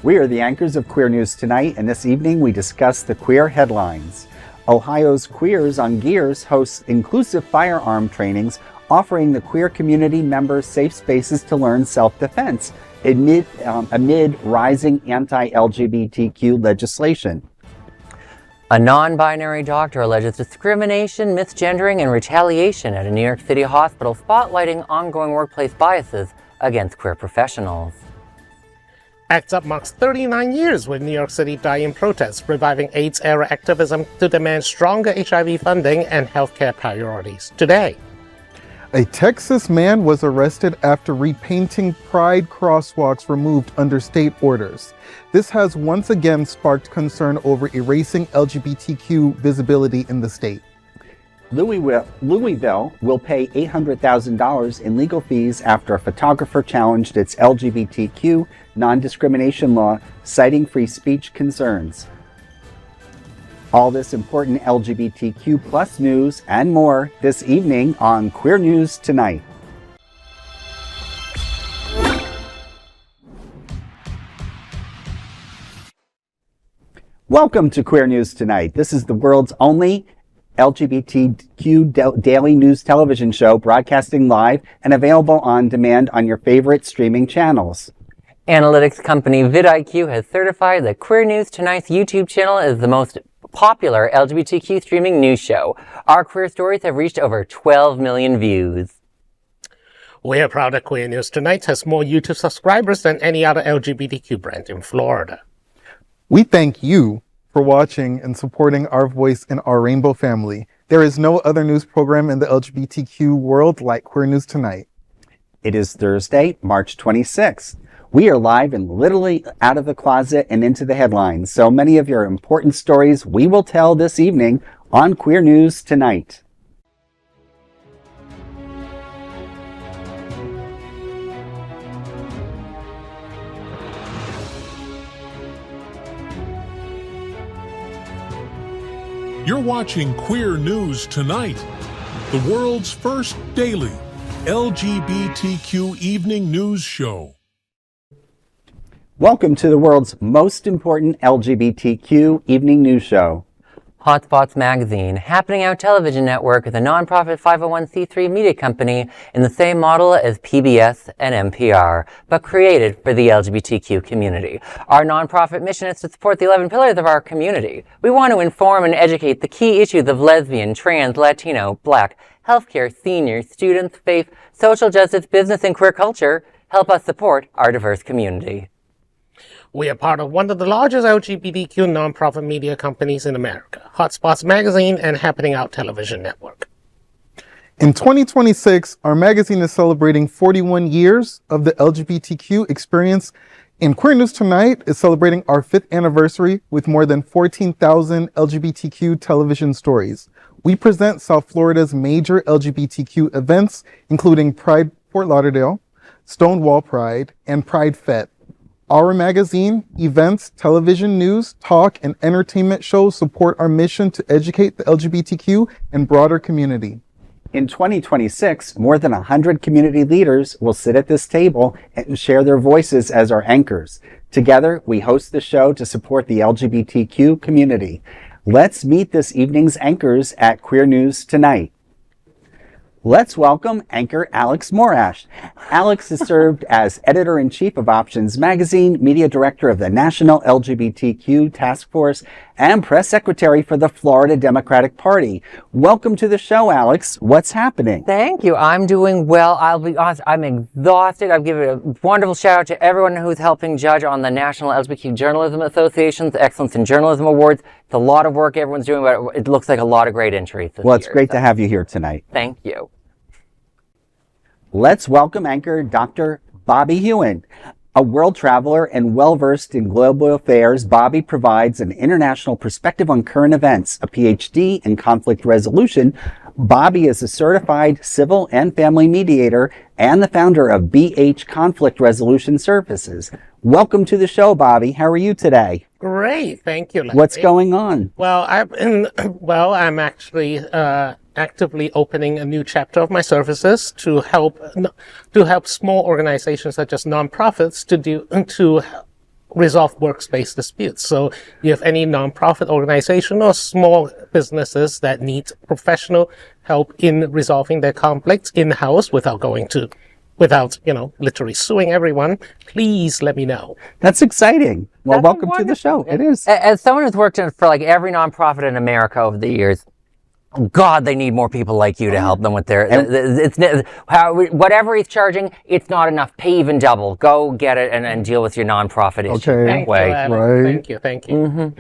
We are the anchors of Queer News Tonight, and this evening we discuss the queer headlines. Ohio's Queers on Gears hosts inclusive firearm trainings, offering the queer community members safe spaces to learn self-defense amid rising anti-LGBTQ legislation. A non-binary doctor alleges discrimination, misgendering, and retaliation at a New York City hospital, spotlighting ongoing workplace biases against queer professionals. ACT UP marks 39 years with New York City dying protests, reviving AIDS-era activism to demand stronger HIV funding and healthcare priorities. Today, a Texas man was arrested after repainting pride crosswalks removed under state orders. This has once again sparked concern over erasing LGBTQ visibility in the state. Louisville will pay $800,000 in legal fees after a photographer challenged its LGBTQ non-discrimination law, citing free speech concerns. All this important LGBTQ plus news and more this evening on Queer News Tonight. Welcome to Queer News Tonight. This is the world's only LGBTQ daily news television show, broadcasting live and available on demand on your favorite streaming channels. Analytics company vidIQ has certified that Queer News Tonight's YouTube channel is the most popular LGBTQ streaming news show. Our queer stories have reached over 12 million views. We are proud that Queer News Tonight has more YouTube subscribers than any other LGBTQ brand in Florida. We thank you for watching and supporting our voice in our rainbow family. There is no other news program in the LGBTQ world like Queer News Tonight. It is Thursday, March 26th. We are live and literally out of the closet and into the headlines. So many of your important stories we will tell this evening on Queer News Tonight. You're watching Queer News Tonight, the world's first daily LGBTQ evening news show. Welcome to the world's most important LGBTQ evening news show. Hotspots magazine, Happening Out television network, is a nonprofit 501c3 media company in the same model as PBS and NPR, but created for the LGBTQ community. Our nonprofit mission is to support the 11 pillars of our community. We want to inform and educate the key issues of lesbian, trans, Latino, Black, healthcare, seniors, students, faith, social justice, business, and queer culture. Help us support our diverse community. We are part of one of the largest LGBTQ nonprofit media companies in America, Hotspots magazine and Happening Out television network. In 2026, our magazine is celebrating 41 years of the LGBTQ experience, and Queer News Tonight is celebrating our 5th anniversary with more than 14,000 LGBTQ television stories. We present South Florida's major LGBTQ events, including Pride Fort Lauderdale, Stonewall Pride, and Pride Fete. Our magazine, events, television news, talk, and entertainment shows support our mission to educate the LGBTQ and broader community. In 2026, more than 100 community leaders will sit at this table and share their voices as our anchors. Together, we host the show to support the LGBTQ community. Let's meet this evening's anchors at Queer News Tonight. Let's welcome anchor Alex Morash. Alex has served as editor-in-chief of Options Magazine, media director of the National LGBTQ Task Force, and press secretary for the Florida Democratic Party. Welcome to the show, Alex. What's happening? Thank you. I'm doing well. I'll be honest, I'm exhausted. I've given a wonderful shout out to everyone who's helping judge on the National LGBTQ Journalism Association's Excellence in Journalism Awards. It's a lot of work everyone's doing, but it looks like a lot of great entries this Well, it's year, great to have you here tonight. Thank you. Let's welcome anchor Dr. Bobby Huen. A world traveler and well-versed in global affairs, Bobby provides an international perspective on current events, a PhD in conflict resolution. Bobby is a certified civil and family mediator and the founder of BH Conflict Resolution Services. Welcome to the show, Bobby. How are you today? Great, thank you, Larry. What's going on? Well, I'm actually actively opening a new chapter of my services to help small organizations such as nonprofits to resolve workspace disputes. So you have any nonprofit organization or small businesses that need professional help in resolving their conflicts in-house without literally suing everyone, please let me know. That's exciting. Well, That's welcome to the show. It is. As someone who's worked for like every nonprofit in America over the years, God, they need more people like you to help them with their. Whatever he's charging, it's not enough. Pay even double. Go get it and deal with your nonprofit issue Okay. that way. Right. Thank you.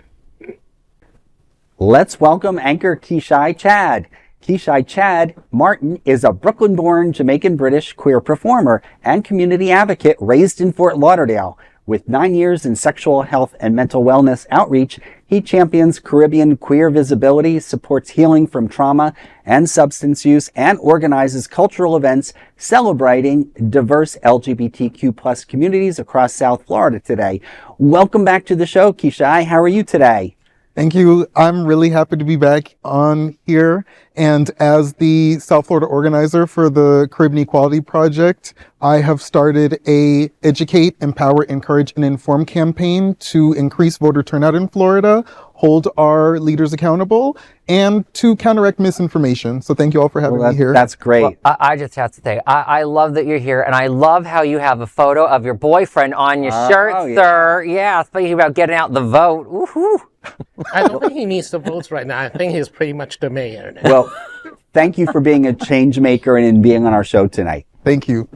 Let's welcome anchor Kishi Chad. Kishi Chad Martin is a Brooklyn-born Jamaican-British queer performer and community advocate raised in Fort Lauderdale. With 9 years in sexual health and mental wellness outreach, he champions Caribbean queer visibility, supports healing from trauma and substance use, and organizes cultural events celebrating diverse LGBTQ plus communities across South Florida today. Welcome back to the show, Kishi. How are you today? Thank you. I'm really happy to be back on here. And as the South Florida organizer for the Caribbean Equality Project, I have started a Educate, Empower, Encourage, and Inform campaign to increase voter turnout in Florida, hold our leaders accountable, and to counteract misinformation. So thank you all for having me here. That's great. Well, I just have to say, I love that you're here, and I love how you have a photo of your boyfriend on your shirt, yeah. sir. Yeah, speaking about getting out the vote. Woohoo! I don't think he needs the votes right now. I think he's pretty much the mayor now. Well, thank you for being a change maker and being on our show tonight. Thank you.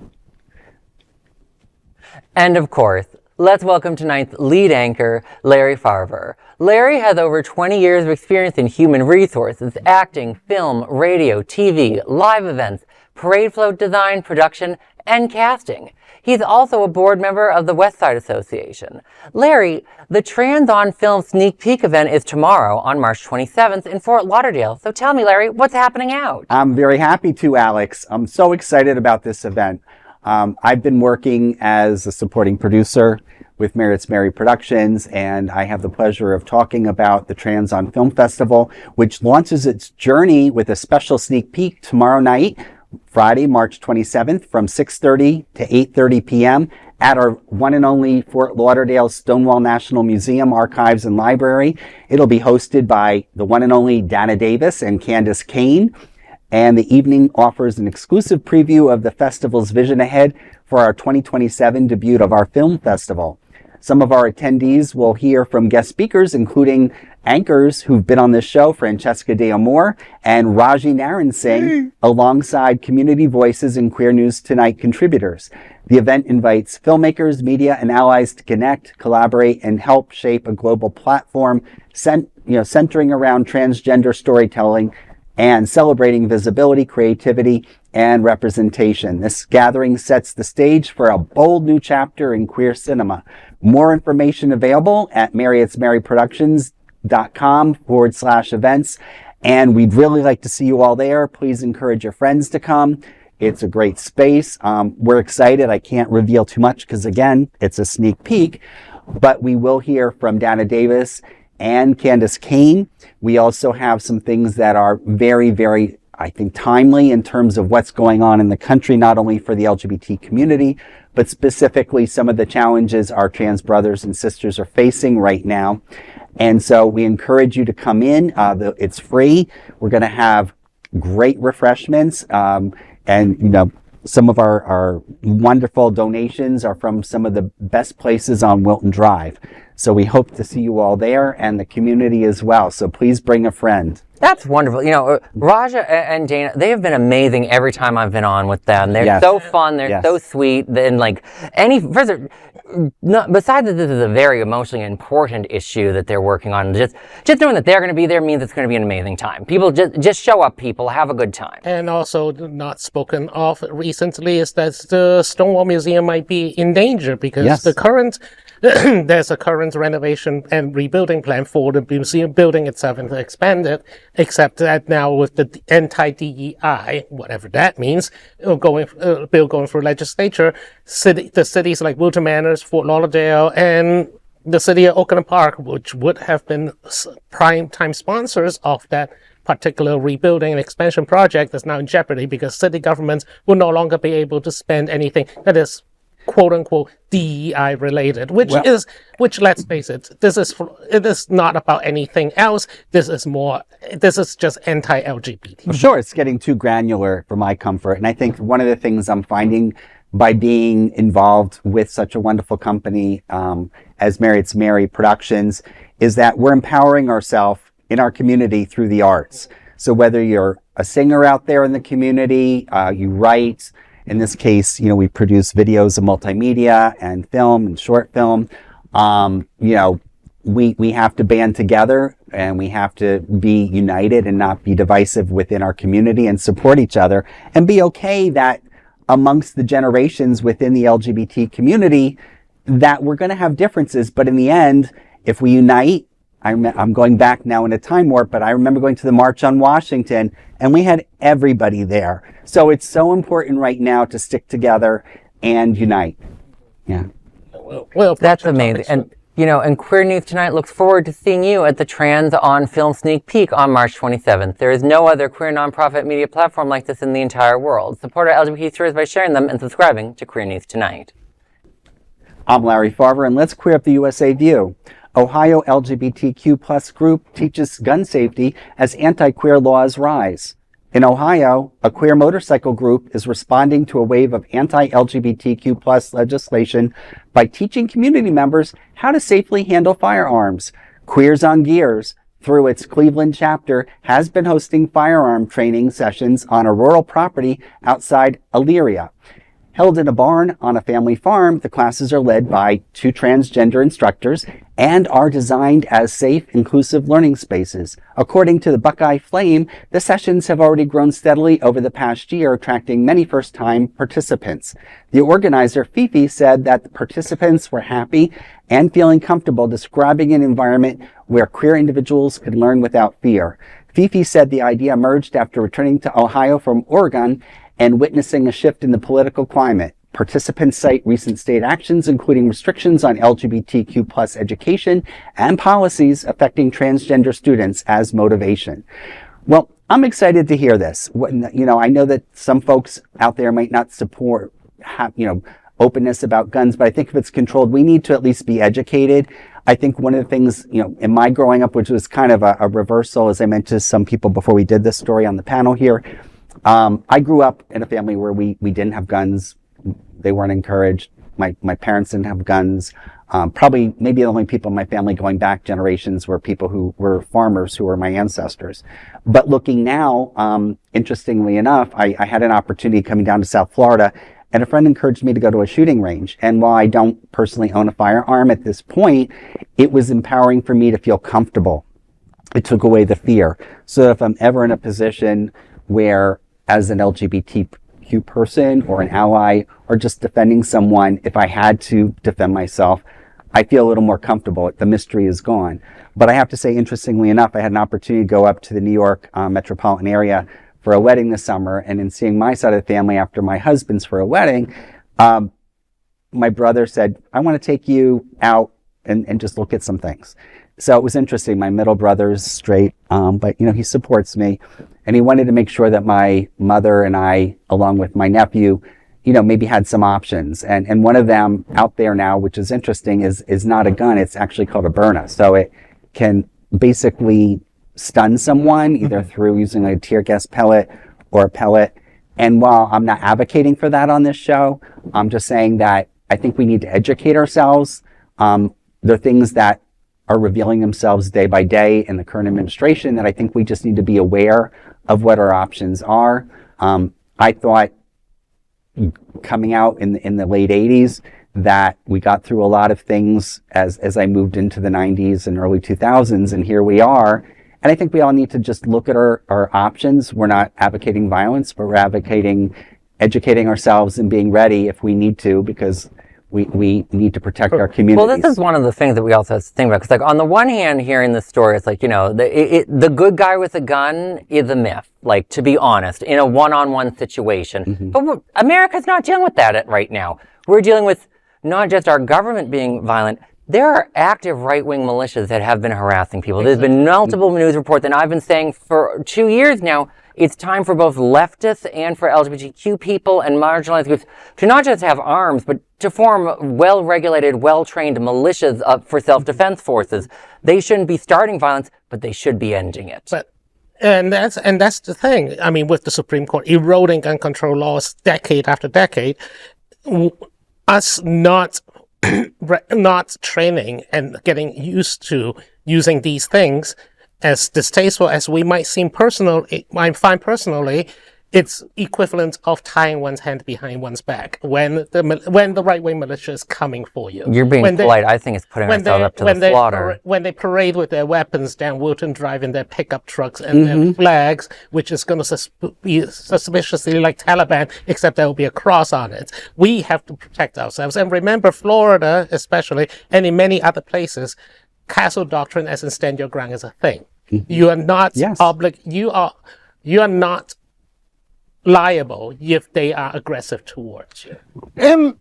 And of course, let's welcome tonight's lead anchor, Larry Farver. Larry has over 20 years of experience in human resources, acting, film, radio, TV, live events, parade float design, production, and casting. He's also a board member of the West Side Association. Larry, the Trans on Film sneak peek event is tomorrow on March 27th in Fort Lauderdale. So tell me, Larry, what's happening out? I'm very happy to, Alex. I'm so excited about this event. I've been working as a supporting producer with Marriott's Mary Productions, and I have the pleasure of talking about the Trans on Film Festival, which launches its journey with a special sneak peek tomorrow night, Friday, March 27th from 6:30 to 8:30 p.m. at our one and only Fort Lauderdale Stonewall National Museum, Archives, and Library. It'll be hosted by the one and only Dana Davis and Candace Kane. And the evening offers an exclusive preview of the festival's vision ahead for our 2027 debut of our film festival. Some of our attendees will hear from guest speakers, including anchors who've been on this show, Francesca De Amore and Raji Naran Singh, alongside Community Voices and Queer News Tonight contributors. The event invites filmmakers, media, and allies to connect, collaborate, and help shape a global platform centering around transgender storytelling and celebrating visibility, creativity, and representation. This gathering sets the stage for a bold new chapter in queer cinema. More information available at marriottsmaryproductions.com/events. And we'd really like to see you all there. Please encourage your friends to come. It's a great space. We're excited. I can't reveal too much because, again, it's a sneak peek. But we will hear from Dana Davis and Candace Kane. We also have some things that are very, very, I think, timely in terms of what's going on in the country, not only for the LGBT community, but specifically some of the challenges our trans brothers and sisters are facing right now. And so we encourage you to come in. It's free. We're going to have great refreshments. And some of our wonderful donations are from some of the best places on Wilton Drive. So we hope to see you all there and the community as well. So please bring a friend. That's wonderful. Raja and Dana, they have been amazing every time I've been on with them. They're so fun. They're so sweet. And besides that this is a very emotionally important issue that they're working on, just knowing that they're going to be there means it's going to be an amazing time. People just show up, people, have a good time. And also not spoken of recently is that the Stonewall Museum might be in danger because there's a current renovation and rebuilding plan for the museum building itself and to expand it, except that now with the anti-DEI, whatever that means, bill going through legislature, the cities like Wilton Manors, Fort Lauderdale, and the city of Oakland Park, which would have been prime time sponsors of that particular rebuilding and expansion project, is now in jeopardy because city governments will no longer be able to spend anything that is quote unquote DEI related, which let's face it, it is not about anything else. This is just anti-LGBT. Sure, it's getting too granular for my comfort. And I think one of the things I'm finding by being involved with such a wonderful company as Marriott's Mary Productions is that we're empowering ourselves in our community through the arts. So whether you're a singer out there in the community, you write, in this case, we produce videos of multimedia and film and short film. We have to band together and we have to be united and not be divisive within our community and support each other and be okay that amongst the generations within the LGBT community that we're going to have differences. But in the end, if we unite, I'm going back now in a time warp, but I remember going to the March on Washington and we had everybody there. So it's so important right now to stick together and unite. Yeah. Well, that's amazing. And, and Queer News Tonight looks forward to seeing you at the Trans on Film Sneak Peek on March 27th. There is no other queer nonprofit media platform like this in the entire worord. Support our LGBT stories by sharing them and subscribing to Queer News Tonight. I'm Larry Farver, and let's queer up the USA View. Ohio LGBTQ plus group teaches gun safety as anti-queer laws rise. In Ohio, a queer motorcycle group is responding to a wave of anti-LGBTQ plus legislation by teaching community members how to safely handle firearms. Queers on Gears, through its Cleveland chapter, has been hosting firearm training sessions on a rural property outside Elyria. Held in a barn on a family farm, the classes are led by 2 transgender instructors and are designed as safe, inclusive learning spaces. According to the Buckeye Flame, the sessions have already grown steadily over the past year, attracting many first-time participants. The organizer, Fifi, said that the participants were happy and feeling comfortable describing an environment where queer individuals could learn without fear. Fifi said the idea emerged after returning to Ohio from Oregon and witnessing a shift in the political climate. Participants cite recent state actions, including restrictions on LGBTQ plus education and policies affecting transgender students as motivation. Well, I'm excited to hear this. I know that some folks out there might not support, openness about guns, but I think if it's controlled, we need to at least be educated. I think one of the things, in my growing up, which was kind of a reversal, as I mentioned to some people before we did this story on the panel here, I grew up in a family where we didn't have guns. They weren't encouraged. My parents didn't have guns. Probably maybe the only people in my family going back generations were people who were farmers who were my ancestors. But looking now, interestingly enough, I had an opportunity coming down to South Florida, and a friend encouraged me to go to a shooting range. And while I don't personally own a firearm at this point, it was empowering for me to feel comfortable. It took away the fear. So if I'm ever in a position where, as an LGBTQ person or an ally or just defending someone, if I had to defend myself, I feel a little more comfortable. The mystery is gone. But I have to say, interestingly enough, I had an opportunity to go up to the New York metropolitan area for a wedding this summer, and in seeing my side of the family after my husband's for a wedding, my brother said, I want to take you out and just look at some things. So it was interesting. My middle brother's straight, but he supports me, and he wanted to make sure that my mother and I, along with my nephew, maybe had some options. And one of them out there now, which is interesting, is not a gun. It's actually called a Byrna. So it can basically stun someone either through using a tear gas pellet or a pellet. And while I'm not advocating for that on this show, I'm just saying that I think we need to educate ourselves. There are things that are revealing themselves day by day in the current administration that I think we just need to be aware of what our options are. I thought coming out in the late 80s that we got through a lot of things as I moved into the 90s and early 2000s, and here we are. And I think we all need to just look at our options. We're not advocating violence, but we're advocating educating ourselves and being ready if we need to, because we need to protect our communities. Well, this is one of the things that we also have to think about. Because, on the one hand, hearing this story, it's like, the good guy with a gun is a myth, to be honest, in a one-on-one situation. Mm-hmm. But America's not dealing with that right now. We're dealing with not just our government being violent, there are active right-wing militias that have been harassing people. There's been multiple news reports, and I've been saying for 2 years now, it's time for both leftists and for LGBTQ people and marginalized groups to not just have arms, but to form well-regulated, well-trained militias for self-defense forces. They shouldn't be starting violence, but they should be ending it. And that's the thing. I mean, with the Supreme Court eroding gun control laws decade after decade, us not training and getting used to using these things, as distasteful as we might find personally, it's equivalent of tying one's hand behind one's back when the right-wing militia is coming for you. You're being polite. I think it's putting ourselves up to the slaughter. When they parade with their weapons down Wilton Drive in their pickup trucks and their flags, which is going to be suspiciously like Taliban, except there will be a cross on it. We have to protect ourselves. And remember, Florida especially, and in many other places, castle doctrine, as in stand your ground, is a thing. You are not you are not liable if they are aggressive towards you. And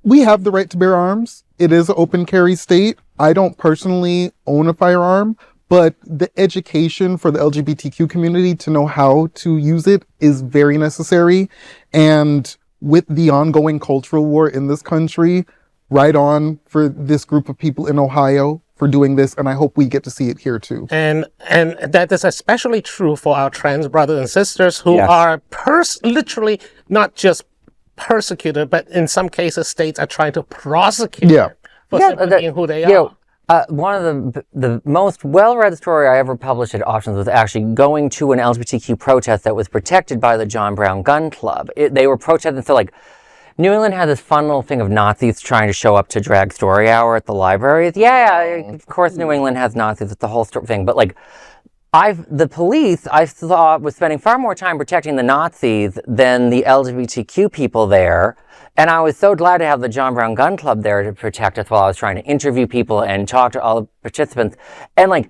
we have the right to bear arms. It is an open carry state. I don't personally own a firearm, but the education for the LGBTQ community to know how to use it is very necessary. And with the ongoing cultural war in this country, right on for this group of people in Ohio for doing this, and I hope we get to see it here too. And that is especially true for our trans brothers and sisters who are literally not just persecuted, but in some cases states are trying to prosecute them for simply being who they are. One of the most well-read story I ever published at Options was actually going to an LGBTQ protest that was protected by the John Brown Gun Club. They were protesting, so like, New England had this fun little thing of Nazis trying to show up to drag story hour at the libraries. Yeah, of course New England has Nazis. It's the whole thing. But like, the police, I thought, was spending far more time protecting the Nazis than the LGBTQ people there. And I was so glad to have the John Brown Gun Club there to protect us while I was trying to interview people and talk to all the participants. And like,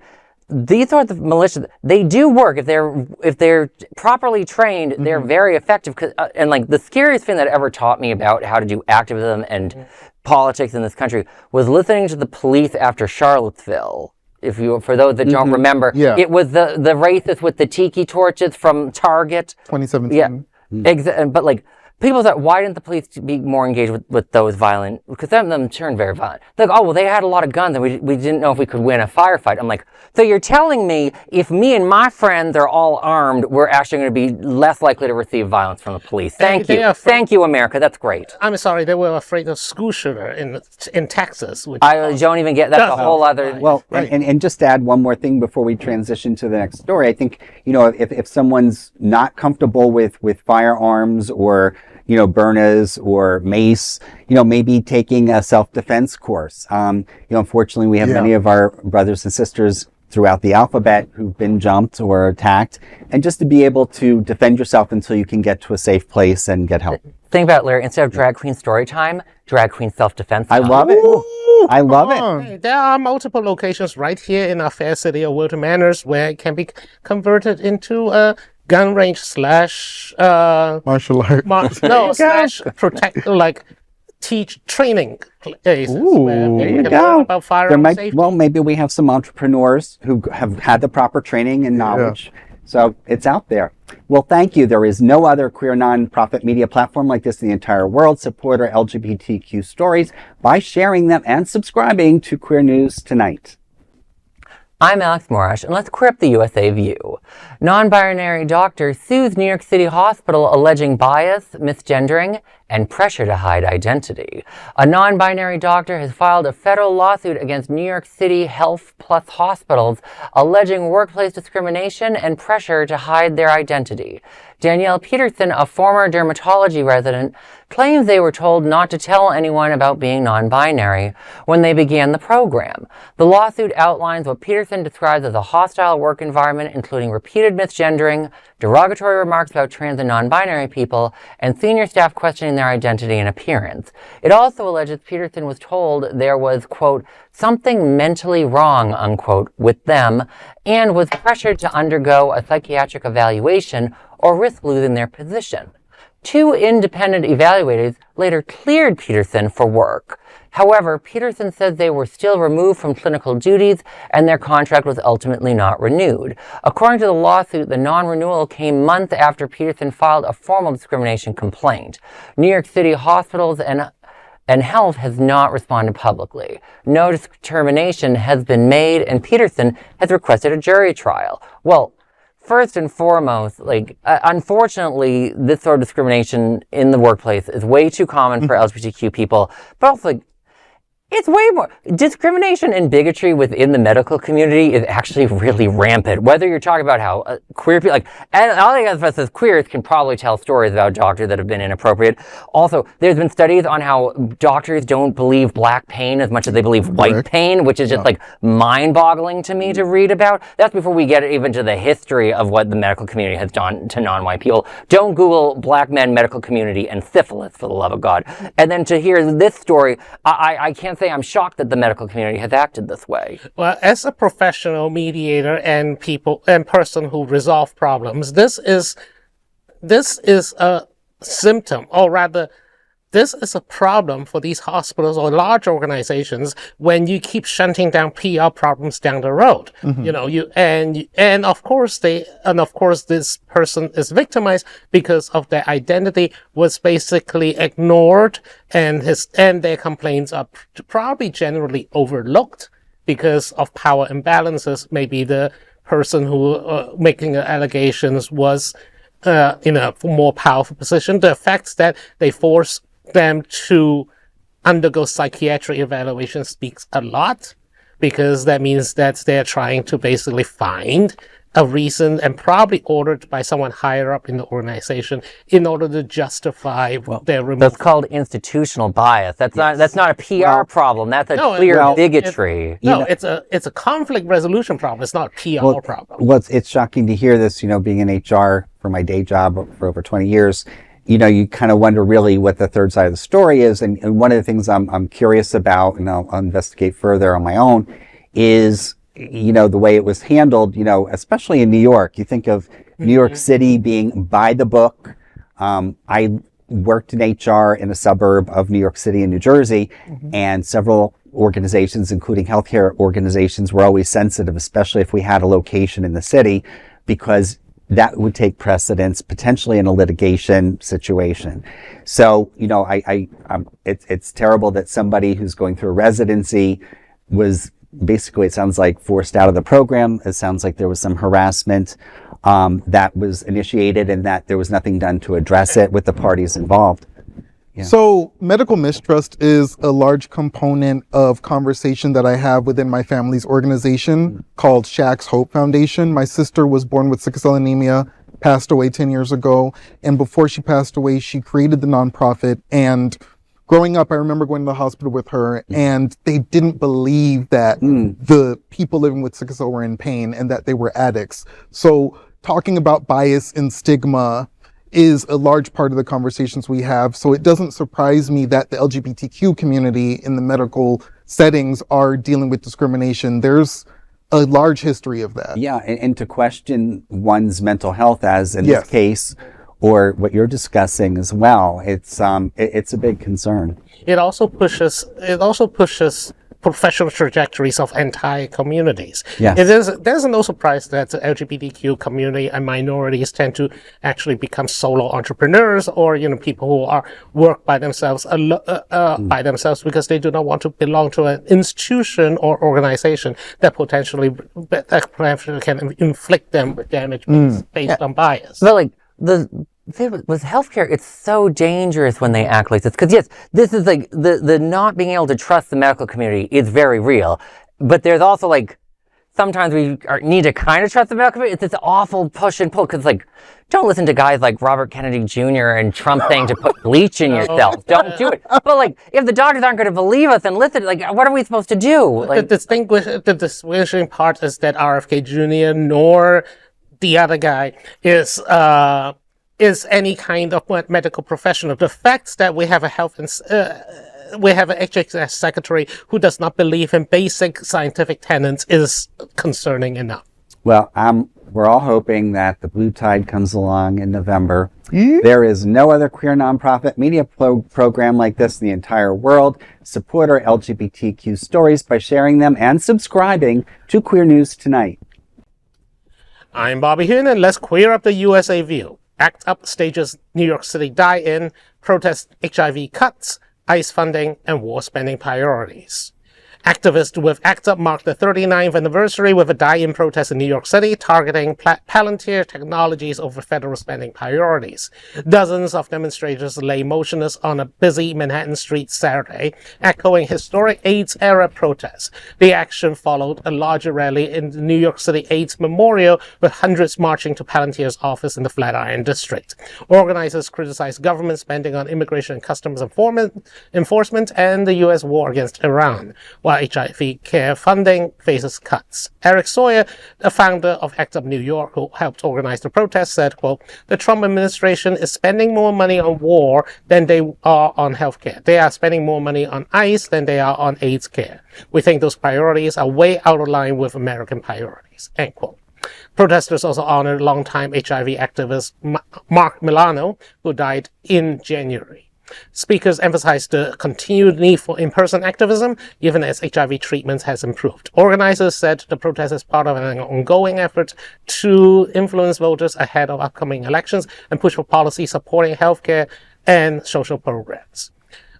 these sorts of militias, they do work. If they're properly trained, they're very effective. And like, the scariest thing that ever taught me about how to do activism and politics in this country was listening to the police after Charlottesville. For those that don't remember, it was the racists with the tiki torches from Target. 2017. Yeah, but like, people thought, why didn't the police be more engaged with those violent? Because some of them turned very violent. They're like, oh, well, they had a lot of guns and we didn't know if we could win a firefight. I'm like, so you're telling me if me and my friends are all armed, we're actually going to be less likely to receive violence from the police. Thank you. Thank you, America. That's great. I'm sorry, they were afraid of school shooter in Texas. I don't even get that's a whole other... Well, and just to add one more thing before we transition to the next story, I think, if someone's not comfortable with firearms or burnas or mace, maybe taking a self-defense course. Unfortunately, we have many of our brothers and sisters throughout the alphabet who've been jumped or attacked, and just to be able to defend yourself until you can get to a safe place and get help. Think about it, Larry. Instead of drag queen story time, drag queen self-defense time. I love it. I love it. Hey, there are multiple locations right here in our fair city of Wilton Manors where it can be converted into a gun range slash martial art. slash protect, like teach training places. Ooh, there you go. About firearm safety. Well, maybe we have some entrepreneurs who have had the proper training and knowledge. So it's out there. Well, thank you. There is no other queer nonprofit media platform like this in the entire world. Support our LGBTQ stories by sharing them and subscribing to Queer News Tonight. I'm Alex Morash, and let's queer up the USA view. Non-binary doctor sues New York City hospital alleging bias, misgendering, and pressure to hide identity. A non-binary doctor has filed a federal lawsuit against New York City Health Plus hospitals, alleging workplace discrimination and pressure to hide their identity. Danielle Peterson, a former dermatology resident, claims they were told not to tell anyone about being non-binary when they began the program. The lawsuit outlines what Peterson describes as a hostile work environment, including repeated misgendering, derogatory remarks about trans and non-binary people, and senior staff questioning their identity and appearance. It also alleges Peterson was told there was, quote, something mentally wrong, unquote, with them, and was pressured to undergo a psychiatric evaluation or risk losing their position. Two independent evaluators later cleared Peterson for work. However, Peterson says they were still removed from clinical duties and their contract was ultimately not renewed. According to the lawsuit, the non-renewal came months after Peterson filed a formal discrimination complaint. New York City hospitals and health has not responded publicly. No determination has been made, and Peterson has requested a jury trial. Well, first and foremost, unfortunately, this sort of discrimination in the workplace is way too common for LGBTQ people, but also, it's way more. Discrimination and bigotry within the medical community is actually really rampant. Whether you're talking about how queer people, and all of us as queers can probably tell stories about doctors that have been inappropriate. Also, there's been studies on how doctors don't believe black pain as much as they believe white pain, which is just mind-boggling to me to read about. That's before we get even to the history of what the medical community has done to non-white people. Don't Google black men medical community and syphilis, for the love of God. And then to hear this story, I can't say I'm shocked that the medical community has acted this way. Well, as a professional mediator and person who resolve problems, this is a symptom, or rather, this is a problem for these hospitals or large organizations when you keep shunting down PR problems down the road. And of course this person is victimized because of their identity was basically ignored, and their complaints are probably generally overlooked because of power imbalances. Maybe the person who making the allegations was in a more powerful position. The fact that they force them to undergo psychiatric evaluation speaks a lot, because that means that they're trying to basically find a reason, and probably ordered by someone higher up in the organization, in order to justify their removal. That's called institutional bias. That's not a PR problem. That's a clear bigotry. It's a conflict resolution problem. It's not a PR problem. Well, it's shocking to hear this, being in HR for my day job for over 20 years. You kind of wonder really what the third side of the story is. And one of the things I'm curious about, and I'll investigate further on my own, is, the way it was handled, especially in New York. You think of New York City being by the book. I worked in HR in a suburb of New York City in New Jersey, and several organizations, including healthcare organizations, were always sensitive, especially if we had a location in the city, because that would take precedence potentially in a litigation situation. So, it's terrible that somebody who's going through a residency was basically, it sounds like, forced out of the program. It sounds like there was some harassment that was initiated, and that there was nothing done to address it with the parties involved. Yeah. So medical mistrust is a large component of conversation that I have within my family's organization called Shaq's Hope Foundation. My sister was born with sickle cell anemia, passed away 10 years ago. And before she passed away, she created the nonprofit. And growing up, I remember going to the hospital with her, and they didn't believe that the people living with sickle cell were in pain and that they were addicts. So talking about bias and stigma is a large part of the conversations we have. So it doesn't surprise me that the LGBTQ community in the medical settings are dealing with discrimination. There's a large history of that. Yeah, and to question one's mental health, as in this case, or what you're discussing as well, it's a big concern. It also pushes professional trajectories of entire communities. Yes. There's no surprise that the LGBTQ community and minorities tend to actually become solo entrepreneurs, or people who work by themselves because they do not want to belong to an institution or organization that potentially can inflict them with damage based on bias. But with healthcare, it's so dangerous when they act like this. Because yes, this is the not being able to trust the medical community is very real. But there's also sometimes we need to kind of trust the medical community. It's this awful push and pull. Because don't listen to guys like Robert Kennedy Jr. and Trump saying to put bleach in yourself. Don't do it. But if the doctors aren't going to believe us and listen, what are we supposed to do? The distinguishing part is that RFK Jr. nor the other guy is any kind of medical professional. The fact that we have we have an HHS secretary who does not believe in basic scientific tenets is concerning enough. Well, I'm we're all hoping that the blue tide comes along in November. There is no other queer nonprofit media program like this in the entire world. Support our LGBTQ stories by sharing them and subscribing to Queer News Tonight. I'm Bobby Huen, and let's queer up the USA view. ACT UP stages New York City die-in, protest HIV cuts, ICE funding, and war spending priorities. Activists with ACT UP marked the 39th anniversary with a die-in protest in New York City targeting Palantir Technologies over federal spending priorities. Dozens of demonstrators lay motionless on a busy Manhattan street Saturday, echoing historic AIDS-era protests. The action followed a larger rally in the New York City AIDS Memorial, with hundreds marching to Palantir's office in the Flatiron District. Organizers criticized government spending on immigration and customs enforcement and the U.S. war against Iran, while HIV care funding faces cuts. Eric Sawyer, the founder of ACT UP New York, who helped organize the protest, said, quote, "The Trump administration is spending more money on war than they are on healthcare. They are spending more money on ICE than they are on AIDS care. We think those priorities are way out of line with American priorities," end quote. Protesters also honored longtime HIV activist Mark Milano, who died in January. Speakers emphasized the continued need for in-person activism, even as HIV treatment has improved. Organizers said the protest is part of an ongoing effort to influence voters ahead of upcoming elections and push for policy supporting healthcare and social programs.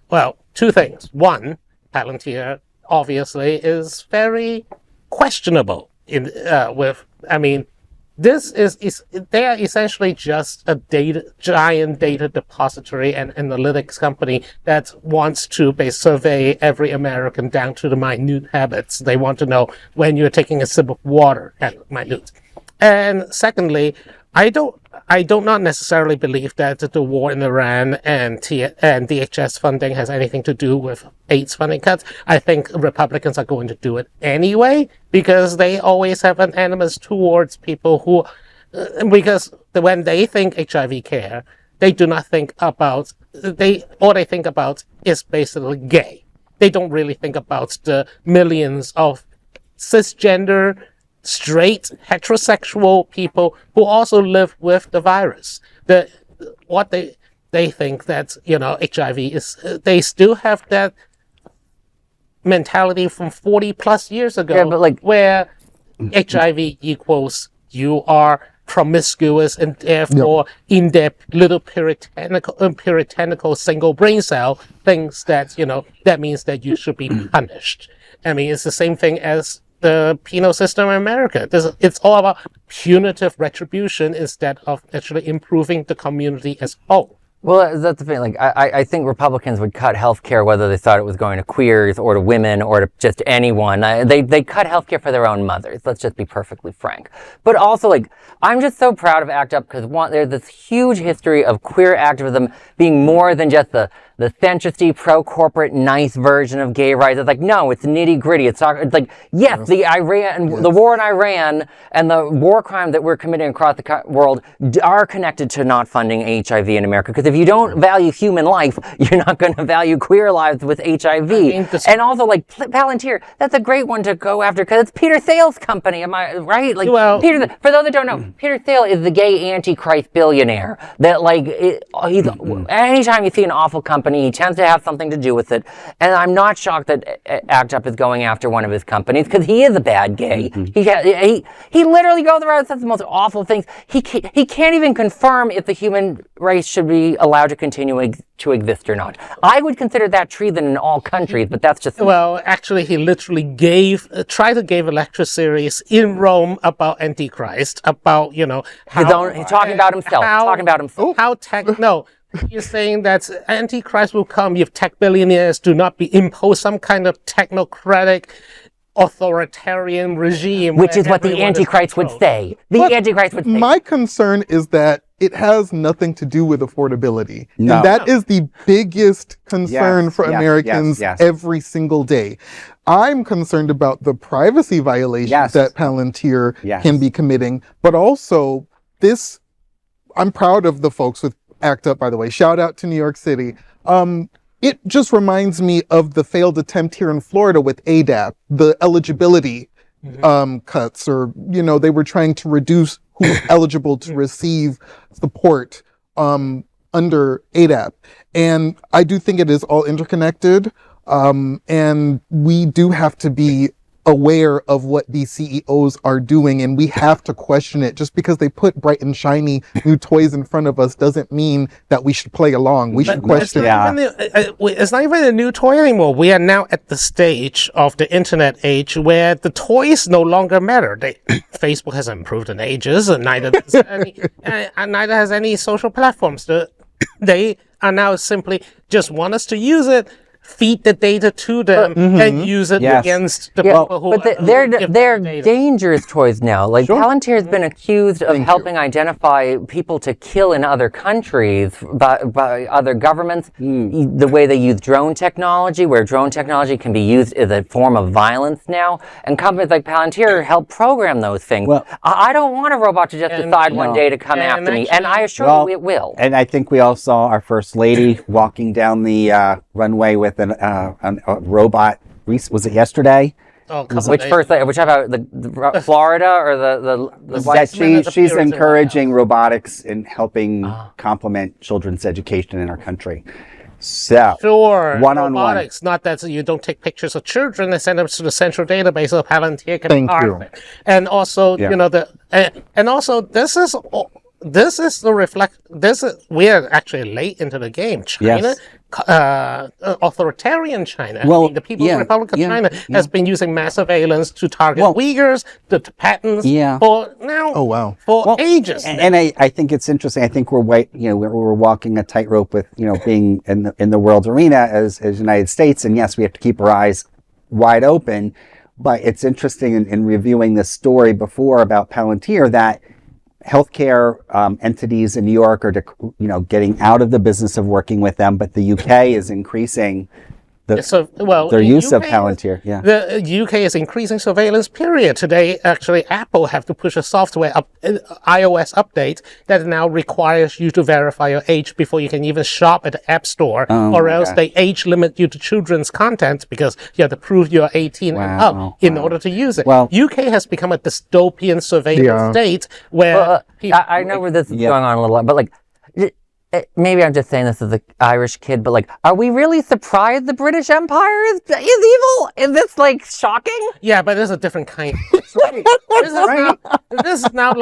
Well, two things. One, Palantir obviously is very questionable they are essentially just a giant data depository and analytics company that wants to survey every American down to the minute habits. They want to know when you're taking a sip of water at minute. And secondly, I do not necessarily believe that the war in Iran and DHS funding has anything to do with AIDS funding cuts. I think Republicans are going to do it anyway because they always have an animus towards people who, because when they think HIV care, they do not think about, all they think about is basically gay. They don't really think about the millions of cisgender, straight, heterosexual people who also live with the virus. What they think that, HIV is, they still have that mentality from 40 plus years ago, where HIV equals you are promiscuous and therefore in their little puritanical single brain cell thinks that, that means that you should be punished. I mean, it's the same thing as the penal system in America. It's all about punitive retribution instead of actually improving the community as a whole. Well, that's the thing. I think Republicans would cut healthcare whether they thought it was going to queers or to women or to just anyone. They cut healthcare for their own mothers. Let's just be perfectly frank. But also, I'm just so proud of ACT UP because there's this huge history of queer activism being more than just the centristy, pro-corporate, nice version of gay rights. It's no, it's nitty-gritty. It's yes, the war in Iran and the war crime that we're committing across the world are connected to not funding HIV in America. Because if you don't value human life, you're not going to value queer lives with HIV. And also, Palantir, that's a great one to go after because it's Peter Thiel's company. Am I right? For those that don't know, Peter Thiel is the gay antichrist billionaire. That anytime you see an awful company, he tends to have something to do with it. And I'm not shocked that ACT UP is going after one of his companies because he is a bad gay. He literally goes around and says the most awful things. He can't even confirm if the human race should be allowed to continue to exist or not. I would consider that treason in all countries, but that's just... Well, actually, he literally tried to give a lecture series in Rome about Antichrist, about, he's talking about himself. No. You're saying that Antichrist will come if tech billionaires do not impose some kind of technocratic authoritarian regime. Which is what the Antichrist would say. My concern is that it has nothing to do with affordability. No. And that is the biggest concern for Americans every single day. I'm concerned about the privacy violations that Palantir can be committing, but also I'm proud of the folks with ACT UP, by the way. Shout out to New York City. It just reminds me of the failed attempt here in Florida with ADAP, the eligibility cuts, or, they were trying to reduce who's eligible to receive support under ADAP. And I do think it is all interconnected. And we do have to be aware of what these CEOs are doing, and we have to question it. Just because they put bright and shiny new toys in front of us doesn't mean that we should play along. We should question it. It's not even a new toy anymore. We are now at the stage of the internet age where the toys no longer matter. Facebook has improved in ages, and neither has any social platforms. They are now simply just want us to use it, feed the data to them, and use it against the people who. But they're dangerous toys now. Like Palantir has been accused of helping identify people to kill in other countries by other governments. The way they use drone technology, where drone technology can be used as a form of violence now, and companies like Palantir help program those things. Well, I don't want a robot to just decide one day to come after me, and I assure you it will. And I think we all saw our first lady walking down the runway with a robot. Was it yesterday? Whichever, the Florida or the she's encouraging robotics and helping complement children's education in our country. So one-on-one. Robotics, not that you don't take pictures of children and send them to the central database of Palantir. Thank you. And also, and also we are actually late into the game. China, authoritarian China. The People's Republic of China has been using mass surveillance to target Uyghurs, the Tibetans for ages. And I think it's interesting. I think we're walking a tightrope with being in the world's arena as United States. And yes, we have to keep our eyes wide open. But it's interesting in reviewing this story before about Palantir that healthcare entities in New York are, getting out of the business of working with them, but the UK is increasing their use of Palantir. The UK is increasing surveillance. Period. Today, actually, Apple have to push a software iOS update that now requires you to verify your age before you can even shop at the App Store, or else they age limit you to children's content because you have to prove you're 18 and up in order to use it. UK has become a dystopian surveillance state where I know where this is going on a little, but maybe I'm just saying this as an Irish kid, but are we really surprised the British Empire is evil? Is this shocking? Yeah, but there's a different kind. This is now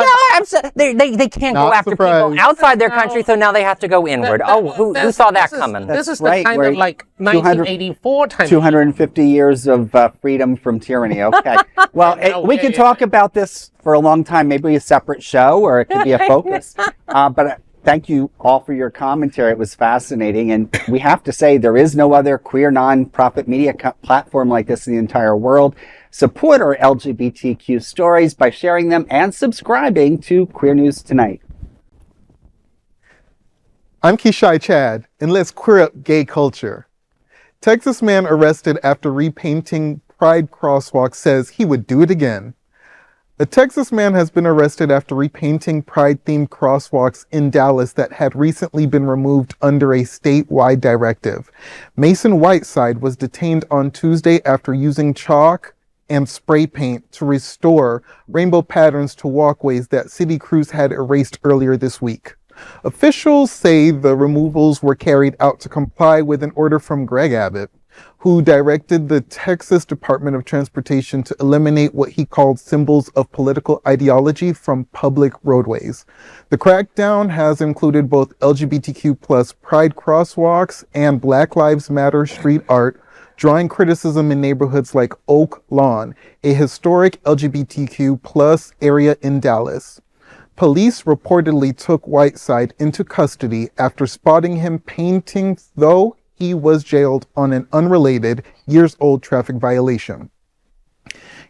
they can't go after people outside their country, so now they have to go inward. Who saw that coming? This is the kind of 1984 time. 250 years of freedom from tyranny. Okay. Well, we could talk about this for a long time. Maybe a separate show, or it could be a focus. But thank you all for your commentary. It was fascinating. And we have to say there is no other queer nonprofit media platform like this in the entire world. Support our LGBTQ stories by sharing them and subscribing to Queer News Tonight. I'm Kishi Chad, and let's queer up gay culture. Texas man arrested after repainting Pride Crosswalk says he would do it again. A Texas man has been arrested after repainting Pride-themed crosswalks in Dallas that had recently been removed under a statewide directive. Mason Whiteside was detained on Tuesday after using chalk and spray paint to restore rainbow patterns to walkways that city crews had erased earlier this week. Officials say the removals were carried out to comply with an order from Greg Abbott, who directed the Texas Department of Transportation to eliminate what he called symbols of political ideology from public roadways. The crackdown has included both LGBTQ plus Pride crosswalks and Black Lives Matter street art, drawing criticism in neighborhoods like Oak Lawn, a historic LGBTQ plus area in Dallas. Police reportedly took Whiteside into custody after spotting him painting, though he was jailed on an unrelated, years-old traffic violation.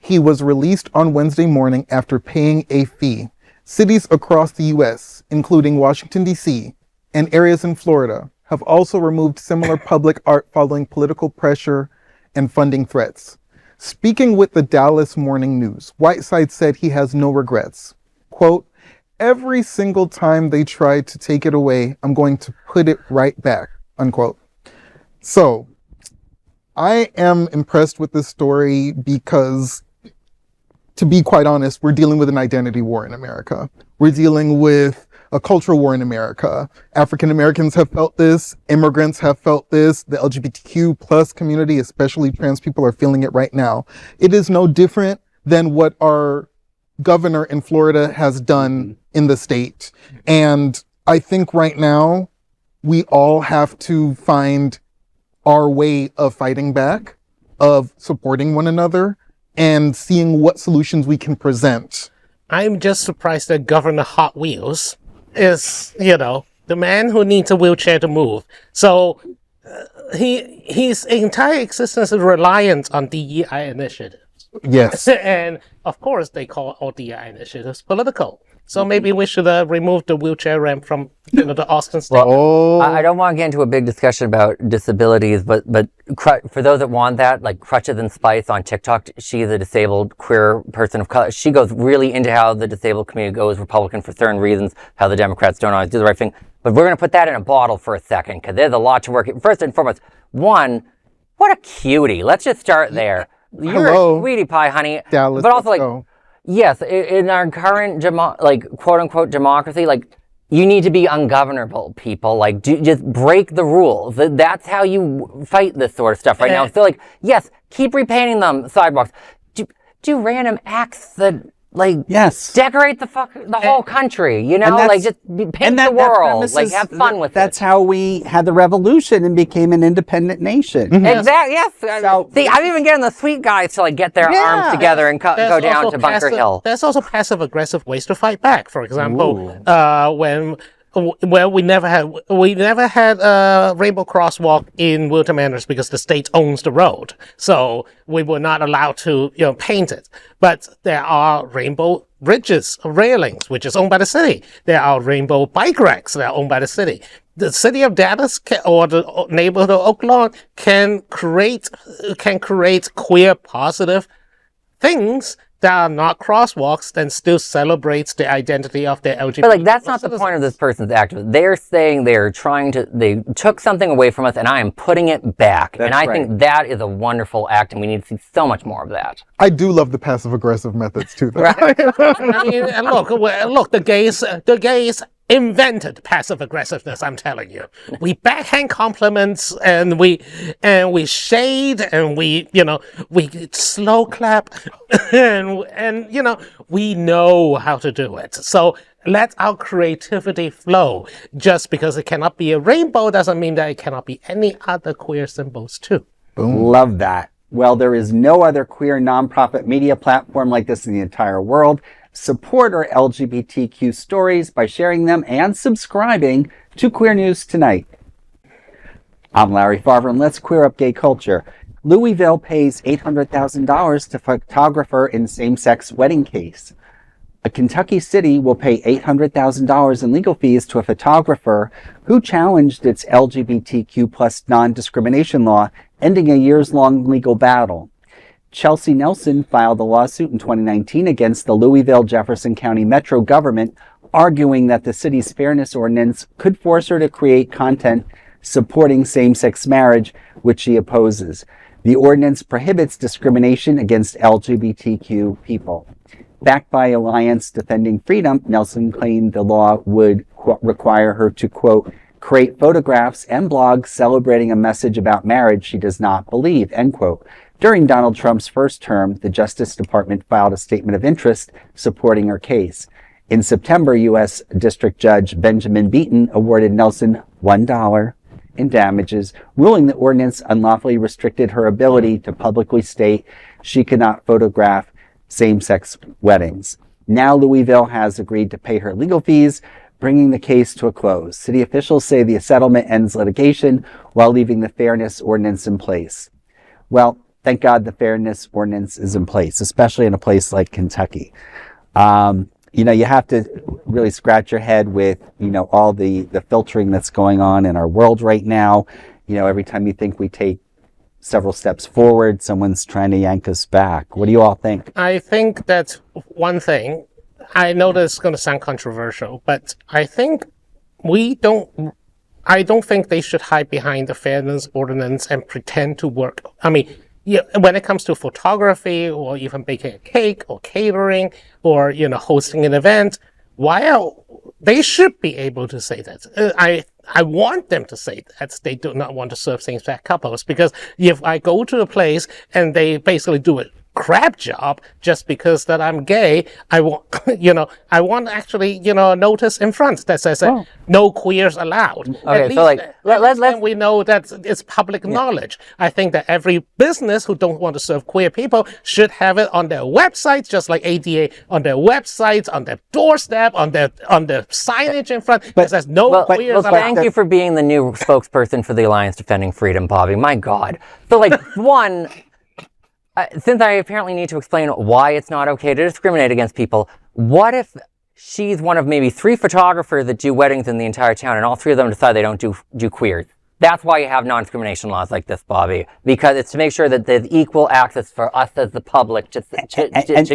He was released on Wednesday morning after paying a fee. Cities across the U.S., including Washington, D.C., and areas in Florida, have also removed similar public art following political pressure and funding threats. Speaking with the Dallas Morning News, Whiteside said he has no regrets. Quote, "Every single time they tried to take it away, I'm going to put it right back," unquote. So, I am impressed with this story because to be quite honest, we're dealing with an identity war in America. We're dealing with a cultural war in America. African Americans have felt this. Immigrants have felt this. The LGBTQ plus community, especially trans people, are feeling it right now. It is no different than what our governor in Florida has done in the state. And I think right now we all have to find our way of fighting back, of supporting one another, and seeing what solutions we can present. I'm just surprised that Governor Hot Wheels is, the man who needs a wheelchair to move. So his entire existence is reliant on DEI initiatives. Yes. And of course, they call all DEI initiatives political. So maybe we should remove the wheelchair ramp from the Austin state. Well, I don't want to get into a big discussion about disabilities, but for those that want that, like Crutches and Spice on TikTok, she's a disabled queer person of color. She goes really into how the disabled community goes Republican for certain reasons, how the Democrats don't always do the right thing. But we're going to put that in a bottle for a second, because there's a lot to work. First and foremost, one, what a cutie. Let's just start there. You're a sweetie pie, honey. Dallas, but also, yes, in our current, quote unquote democracy, you need to be ungovernable, people. Just break the rules. That's how you fight this sort of stuff right now. So, yes, keep repainting them sidewalks. Do random acts that, yes, decorate the whole country, just paint the world, have fun with it. That's how we had the revolution and became an independent nation. Mm-hmm. Exactly, yes. So, see, I'm even getting the sweet guys to get their arms together and go down to Bunker Hill. There's also passive-aggressive ways to fight back. For example, when we never had rainbow crosswalk in Wilton Manors because the state owns the road, so we were not allowed to paint it. But there are rainbow bridges, railings, which is owned by the city. There are rainbow bike racks that are owned by the city. The city of Dallas or the neighborhood of Oak Lawn can create queer positive things that are not crosswalks, then still celebrates the identity of their LGBT. But that's not the point of this person's activist. They're saying they took something away from us, and I am putting it back. That's and I think that is a wonderful act, and we need to see so much more of that. I do love the passive-aggressive methods too, though. Right. I mean, look, the gays invented passive aggressiveness, I'm telling you. We backhand compliments and we shade and we slow clap and we know how to do it. So let our creativity flow. Just because it cannot be a rainbow doesn't mean that it cannot be any other queer symbols too. Boom. Love that. Well, there is no other queer nonprofit media platform like this in the entire world. Support our LGBTQ stories by sharing them and subscribing to Queer News Tonight. I'm Larry Farver, and let's queer up gay culture. Louisville pays $800,000 to photographer in same-sex wedding case. A Kentucky city will pay $800,000 in legal fees to a photographer who challenged its LGBTQ plus non-discrimination law, ending a years-long legal battle. Chelsea Nelson filed a lawsuit in 2019 against the Louisville Jefferson County Metro government, arguing that the city's fairness ordinance could force her to create content supporting same-sex marriage, which she opposes. The ordinance prohibits discrimination against LGBTQ people. Backed by Alliance Defending Freedom, Nelson claimed the law would require her to, quote, create photographs and blogs celebrating a message about marriage she does not believe, end quote. During Donald Trump's first term, the Justice Department filed a statement of interest supporting her case. In September, U.S. District Judge Benjamin Beaton awarded Nelson $1 in damages, ruling the ordinance unlawfully restricted her ability to publicly state she could not photograph same-sex weddings. Now Louisville has agreed to pay her legal fees, bringing the case to a close. City officials say the settlement ends litigation while leaving the fairness ordinance in place. Well, thank God the fairness ordinance is in place, especially in a place like Kentucky. You have to really scratch your head with, all the filtering that's going on in our world right now. Every time you think we take several steps forward, someone's trying to yank us back. What do you all think? I think that's one thing. I know this is going to sound controversial, but I think I don't think they should hide behind the fairness ordinance and pretend to work. I mean, when it comes to photography or even baking a cake or catering or, hosting an event, they should be able to say that. I want them to say that they do not want to serve same-sex couples, because if I go to a place and they basically do a crap job just because that I'm gay, I want, I want actually, notice in front that says no queers allowed. Okay, so let's we know that it's public knowledge. I think that every business who don't want to serve queer people should have it on their websites, just like ADA, on their websites, on their doorstep, on their signage in front that says no queers allowed. Thank you for being the new spokesperson for the Alliance Defending Freedom, Bobby. My God. So, one, since I apparently need to explain why it's not okay to discriminate against people, what if she's one of maybe 3 photographers that do weddings in the entire town, and all 3 of them decide they don't do queers? That's why you have non-discrimination laws like this, Bobby, because it's to make sure that there's equal access for us as the public to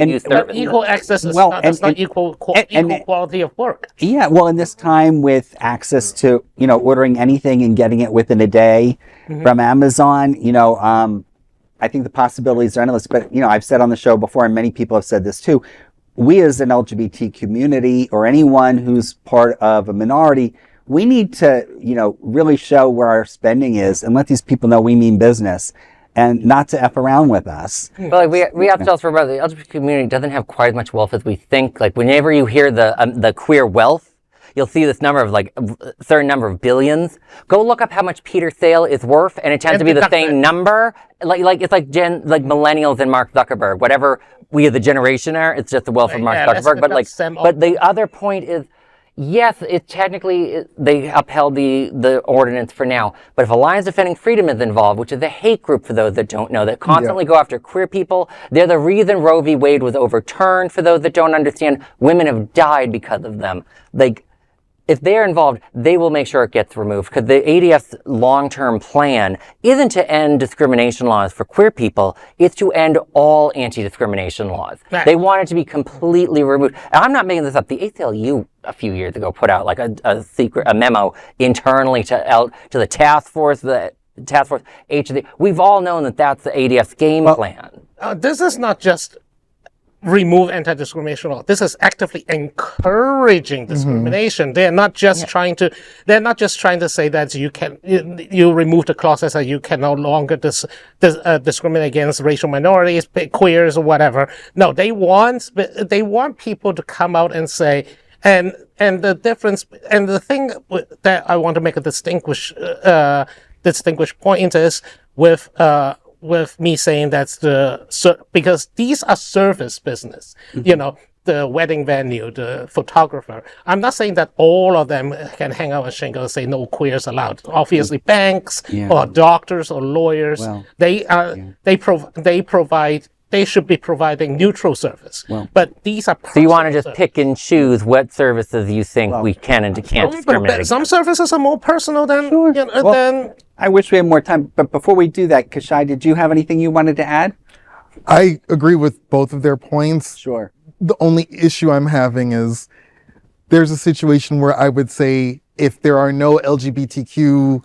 use services. Equal access is not equal quality of work. Yeah, well, in this time with access to, ordering anything and getting it within a day from Amazon, I think the possibilities are endless. But, I've said on the show before, and many people have said this too, we as an LGBT community or anyone who's part of a minority, we need to, really show where our spending is and let these people know we mean business and not to F around with us. Well, we have to also remember the LGBT community doesn't have quite as much wealth as we think. Whenever you hear the queer wealth, you'll see this number of a certain number of billions. Go look up how much Peter Thiel is worth, and it tends to be the same number. It's like millennials and Mark Zuckerberg. Whatever we as the generation are, it's just the wealth of Mark Zuckerberg. But the other point is, yes, it technically they upheld the ordinance for now. But if Alliance Defending Freedom is involved, which is a hate group for those that don't know, that constantly go after queer people, they're the reason Roe v. Wade was overturned. For those that don't understand, women have died because of them. If they're involved, they will make sure it gets removed, because the ADF's long-term plan isn't to end discrimination laws for queer people, it's to end all anti-discrimination laws. Right. They want it to be completely removed. And I'm not making this up. The ACLU a few years ago put out a memo internally to the task force, HD. We've all known that that's the ADF's game plan. This is not just remove anti-discrimination law. This is actively encouraging discrimination. They're not just trying to say that you remove the clauses that you can no longer discriminate against racial minorities, queers, or whatever. No, they want people to come out and say, and the difference, and the thing that I want to make a distinguish point is with me saying that's because these are service business, the wedding venue, the photographer. I'm not saying that all of them can hang out a shingle and say no queers allowed. Obviously, banks or doctors or lawyers, they should be providing neutral service. But these are so you want to just pick and choose what services you think we can and can't discriminate against. Some services are more personal than than. I wish we had more time, but before we do that, Kishi, did you have anything you wanted to add? I agree with both of their points. Sure. The only issue I'm having is there's a situation where I would say if there are no LGBTQ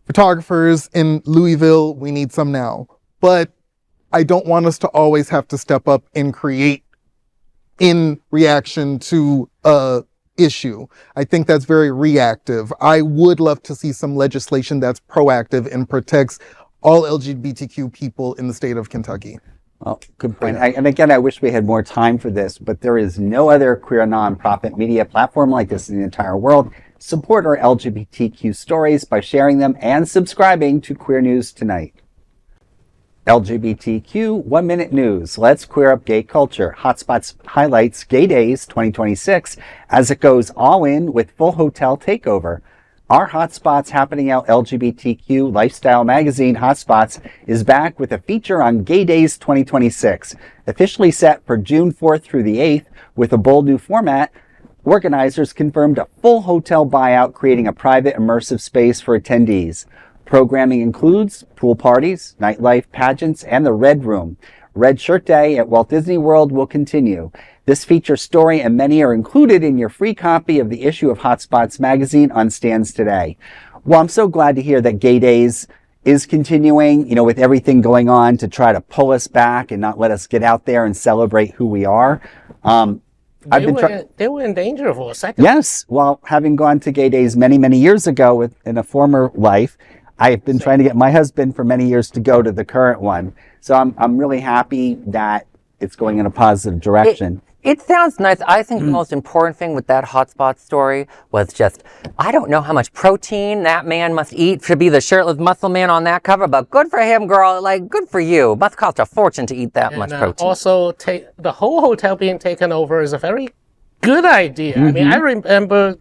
photographers in Louisville, we need some now. But I don't want us to always have to step up and create in reaction to a issue. I think that's very reactive. I would love to see some legislation that's proactive and protects all LGBTQ people in the state of Kentucky. Well, good point. And again, I wish we had more time for this, but there is no other queer nonprofit media platform like this in the entire world. Support our LGBTQ stories by sharing them and subscribing to Queer News Tonight. LGBTQ 1 Minute News. Let's queer up gay culture. Hotspots highlights GayDays 2026 as it goes all in with full hotel takeover. Our Hotspots Happening Out LGBTQ lifestyle magazine Hotspots is back with a feature on GayDays 2026. Officially set for June 4th through the 8th with a bold new format, organizers confirmed a full hotel buyout, creating a private immersive space for attendees. Programming includes pool parties, nightlife, pageants, and the Red Room. Red Shirt Day at Walt Disney World will continue. This feature story and many are included in your free copy of the issue of Hotspots magazine on stands today. Well, I'm so glad to hear that GayDays is continuing, with everything going on to try to pull us back and not let us get out there and celebrate who we are. They were in danger for a second. Yes. Well, having gone to GayDays many, many years ago in a former life, I've been trying to get my husband for many years to go to the current one. So I'm really happy that it's going in a positive direction. It sounds nice. I think the most important thing with that Hotspots story was just, I don't know how much protein that man must eat to be the shirtless muscle man on that cover, but good for him, girl. Like, good for you. Must cost a fortune to eat that much protein. Also, the whole hotel being taken over is a very good idea. I mean, I remember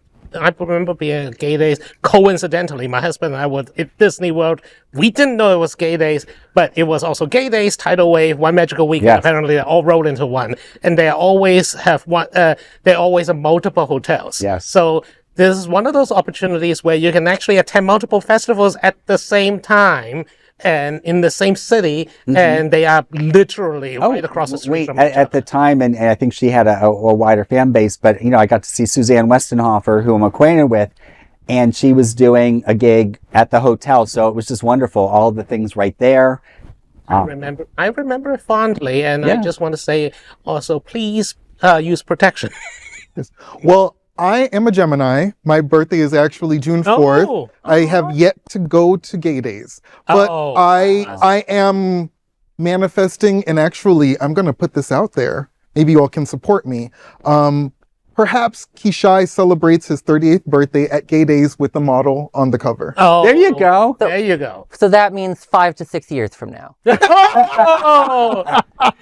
being at GayDays. Coincidentally, my husband and I were at Disney World. We didn't know it was GayDays, but it was also GayDays, Tidal Wave, One Magical Weekend. Yes. Apparently, they're all rolled into one, and they always have one. They always have multiple hotels. Yes. So this is one of those opportunities where you can actually attend multiple festivals at the same time. And in the same city, and they are literally right across the street from each other. At the time, and I think she had a wider fan base, but I got to see Suzanne Westenhofer, who I'm acquainted with, and she was doing a gig at the hotel, so it was just wonderful. All the things right there. I remember it fondly, and I just want to say also, please use protection. Well, I am a Gemini. My birthday is actually June 4th. Oh. I have yet to go to GayDays, but I am manifesting, and actually, I'm going to put this out there. Maybe you all can support me. Perhaps Kishi celebrates his 38th birthday at GayDays with the model on the cover. Oh, There you go. There you go. So that means 5 to 6 years from now. Oh,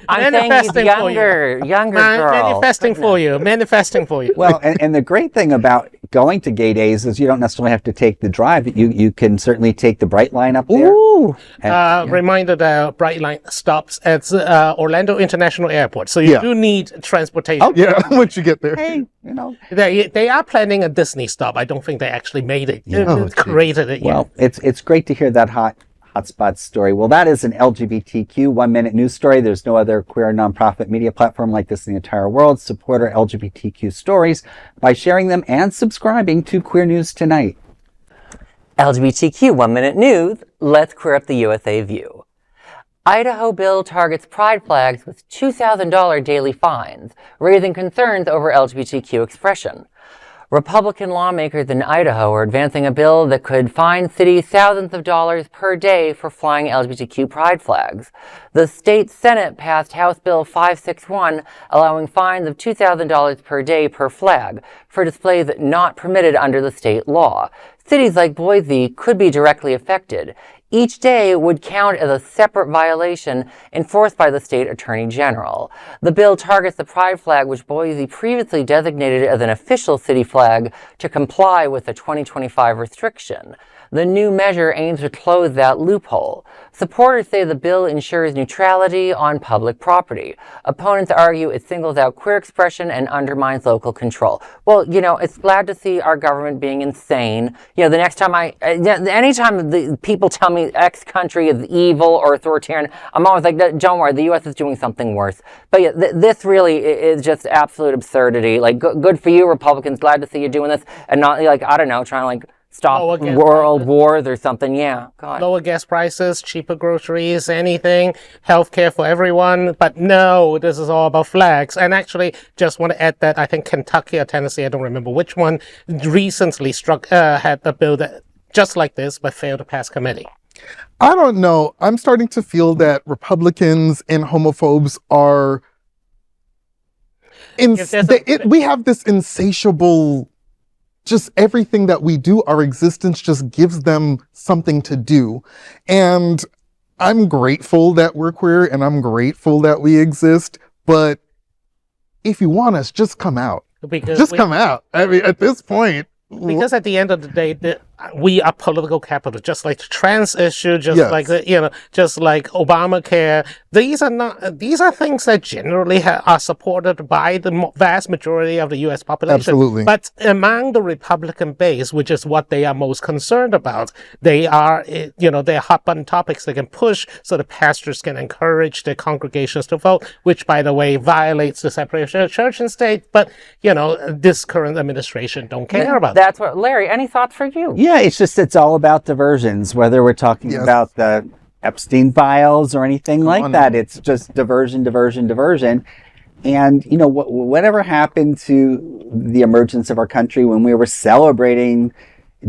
I'm saying he's younger girl. Manifesting for you. Well, and the great thing about going to GayDays is you don't necessarily have to take the drive. You can certainly take the Bright Line up there. Ooh. Reminder that Bright Line stops at Orlando International Airport, so you do need transportation. Yeah, once you get there. Hey, They are planning a Disney stop. I don't think they actually made it. Created it yet. Well, it's great to hear that Hotspots story. Well, that is an LGBTQ 1-minute news story. There's no other queer nonprofit media platform like this in the entire world. Support our LGBTQ stories by sharing them and subscribing to Queer News Tonight. LGBTQ 1-minute news. Let's queer up the USA view. Idaho bill targets pride flags with $2,000 daily fines, raising concerns over LGBTQ expression. Republican lawmakers in Idaho are advancing a bill that could fine cities thousands of dollars per day for flying LGBTQ pride flags. The state Senate passed House Bill 561, allowing fines of $2,000 per day per flag for displays not permitted under the state law. Cities like Boise could be directly affected. Each day would count as a separate violation enforced by the state attorney general. The bill targets the pride flag, which Boise previously designated as an official city flag, to comply with the 2025 restriction. The new measure aims to close that loophole. Supporters say the bill ensures neutrality on public property. Opponents argue it singles out queer expression and undermines local control. Well, it's glad to see our government being insane. The next time anytime the people tell me X country is evil or authoritarian, I'm always like, don't worry, the U.S. is doing something worse. But this really is just absolute absurdity. Like, good for you, Republicans. Glad to see you doing this, and not trying to stop world wars or something. Yeah, God. Lower gas prices, cheaper groceries, anything, healthcare for everyone. But no, this is all about flags. And actually, just want to add that I think Kentucky or Tennessee, I don't remember which one, recently had a bill that just like this, but failed to pass committee. I don't know. I'm starting to feel that Republicans and homophobes are... we have this insatiable... Just everything that we do, our existence just gives them something to do. And I'm grateful that we're queer and I'm grateful that we exist. But if you want us, just come out. Come out. I mean, at this point. Because at the end of the day, we are political capital, just like the trans issue, just like Obamacare. These are things that generally are supported by the vast majority of the U.S. population. Absolutely. But among the Republican base, which is what they are most concerned about, they are hot button topics they can push so the pastors can encourage their congregations to vote, which, by the way, violates the separation of church and state. But, this current administration don't care about that. That's what, Larry, any thoughts for you? Yeah, Yeah, it's all about diversions, whether we're talking about the Epstein files or anything like that. It's just diversion. And, whatever happened to the emergence of our country when we were celebrating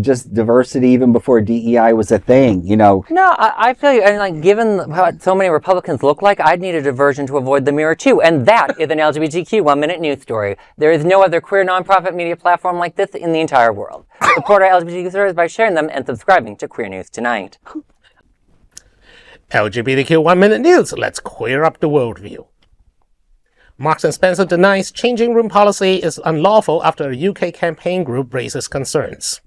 just diversity even before DEI was a thing, No, I feel you. And given how so many Republicans look like, I'd need a diversion to avoid the mirror too. And that is an LGBTQ 1-minute news story. There is no other queer nonprofit media platform like this in the entire world. Support our LGBTQ stories by sharing them and subscribing to Queer News Tonight. LGBTQ 1-minute news. Let's queer up the worldview. Marks & Spencer denies changing room policy is unlawful after a UK campaign group raises concerns.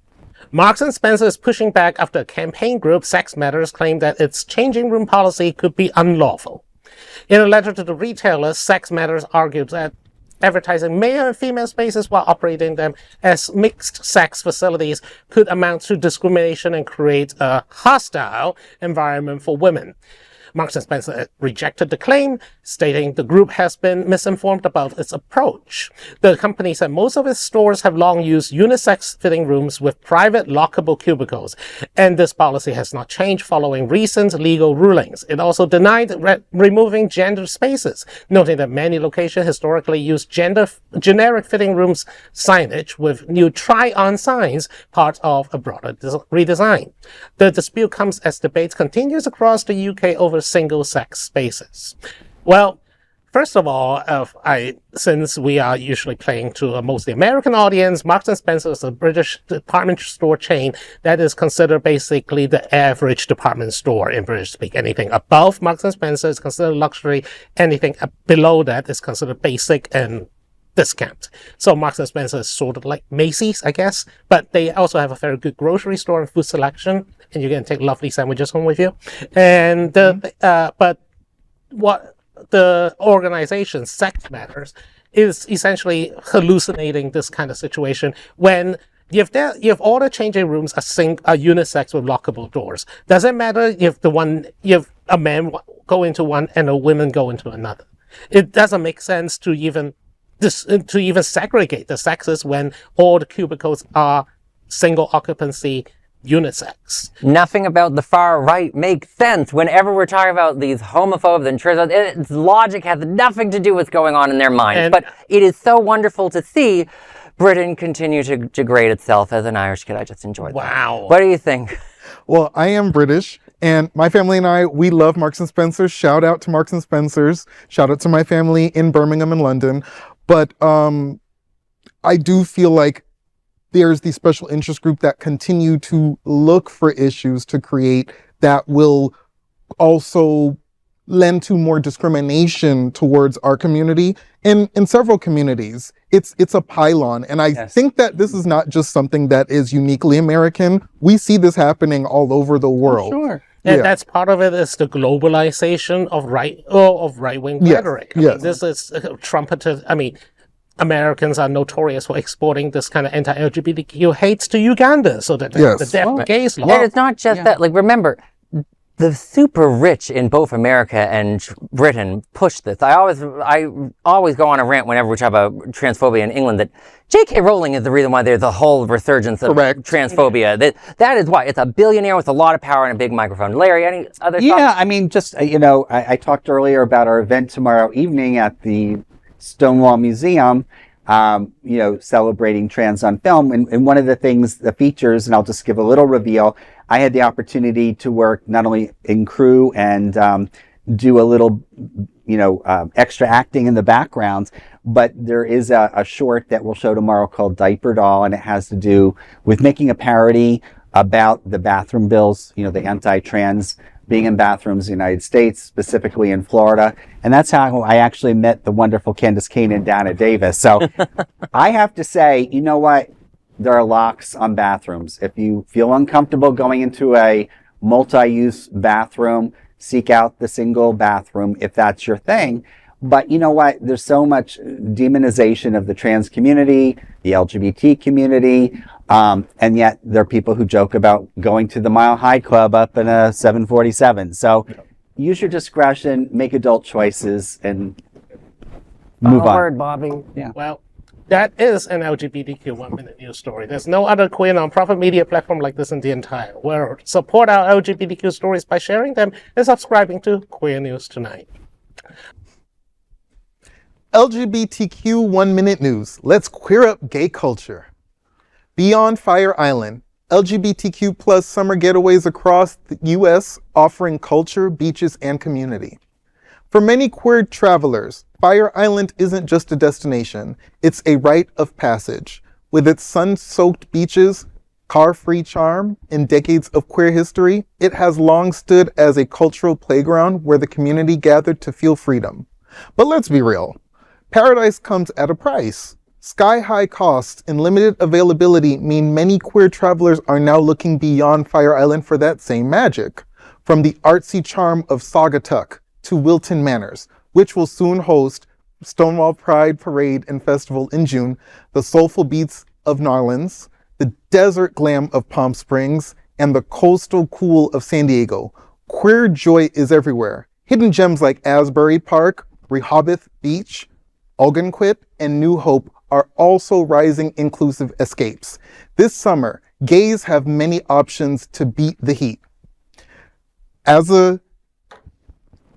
Marks & Spencer is pushing back after a campaign group, Sex Matters, claimed that its changing room policy could be unlawful. In a letter to the retailers, Sex Matters argued that advertising male and female spaces while operating them as mixed-sex facilities could amount to discrimination and create a hostile environment for women. Marks & Spencer rejected the claim, stating the group has been misinformed about its approach. The company said most of its stores have long used unisex fitting rooms with private lockable cubicles, and this policy has not changed following recent legal rulings. It also denied removing gender spaces, noting that many locations historically used generic fitting rooms signage with new try-on signs, part of a broader redesign. The dispute comes as debate continues across the UK over single-sex spaces. Well, first of all, since we are usually playing to a mostly American audience, Marks & Spencer is a British department store chain that is considered basically the average department store in British speak. Anything above Marks & Spencer is considered luxury. Anything below that is considered basic and discount. So Marks & Spencer is sort of like Macy's, I guess, but they also have a very good grocery store and food selection, and you can take lovely sandwiches home with you. And but what the organization Sex Matters is essentially hallucinating this kind of situation when you have all the changing rooms are unisex with lockable doors. Doesn't matter if a man go into one and a woman go into another. It doesn't make sense to even segregate the sexes when all the cubicles are single occupancy unisex. Nothing about the far right makes sense whenever we're talking about these homophobes and trans. Its logic has nothing to do with what's going on in their minds. But it is so wonderful to see Britain continue to degrade itself. As an Irish kid, I just enjoyed that. Wow. What do you think? Well, I am British, and my family and I, we love Marks & Spencer. Shout out to Marks & Spencer's. Shout out to my family in Birmingham and London. But I do feel like there's the special interest group that continue to look for issues to create that will also lend to more discrimination towards our community. In several communities, it's a pylon. And I think that this is not just something that is uniquely American. We see this happening all over the world. Sure. And that's part of it is the globalization of right-wing rhetoric. This is trumpeted. Americans are notorious for exporting this kind of anti-LGBTQ hate to Uganda, so that the deaf gays law. And it's not just that. Like, remember, the super rich in both America and Britain push this. I always go on a rant whenever we talk about transphobia in England that J.K. Rowling is the reason why there's a whole resurgence of transphobia. That is why. It's a billionaire with a lot of power and a big microphone. Larry, any other thoughts? Yeah, I talked earlier about our event tomorrow evening at the Stonewall Museum, celebrating trans on film. And one of the things, the features, and I'll just give a little reveal, I had the opportunity to work not only in crew and do a little, extra acting in the backgrounds, but there is a short that we'll show tomorrow called Diaper Doll, and it has to do with making a parody about the bathroom bills, the anti-trans being in bathrooms in the United States, specifically in Florida. And that's how I actually met the wonderful Candace Kane and Dana Davis. So I have to say, you know what? There are locks on bathrooms. If you feel uncomfortable going into a multi-use bathroom, seek out the single bathroom if that's your thing. But you know what? There's so much demonization of the trans community, the LGBT community, and yet there are people who joke about going to the Mile High Club up in a 747. So use your discretion, make adult choices, and move on. Word, Bobby. Yeah. Well, That is an LGBTQ 1 Minute News Story. There's no other queer nonprofit media platform like this in the entire world. Support our LGBTQ stories by sharing them and subscribing to Queer News Tonight. LGBTQ 1 Minute News. Let's queer up gay culture. Beyond Fire Island, LGBTQ plus summer getaways across the U.S. offering culture, beaches, and community. For many queer travelers, Fire Island isn't just a destination, it's a rite of passage. With its sun-soaked beaches, car-free charm, and decades of queer history, it has long stood as a cultural playground where the community gathered to feel freedom. But let's be real, paradise comes at a price. Sky-high costs and limited availability mean many queer travelers are now looking beyond Fire Island for that same magic. From the artsy charm of Saugatuck to Wilton Manors, which will soon host Stonewall Pride Parade and Festival in June, the soulful beats of Narlands, the desert glam of Palm Springs, and the coastal cool of San Diego. Queer joy is everywhere. Hidden gems like Asbury Park, Rehoboth Beach, Ogunquit, and New Hope are also rising inclusive escapes. This summer, gays have many options to beat the heat. As a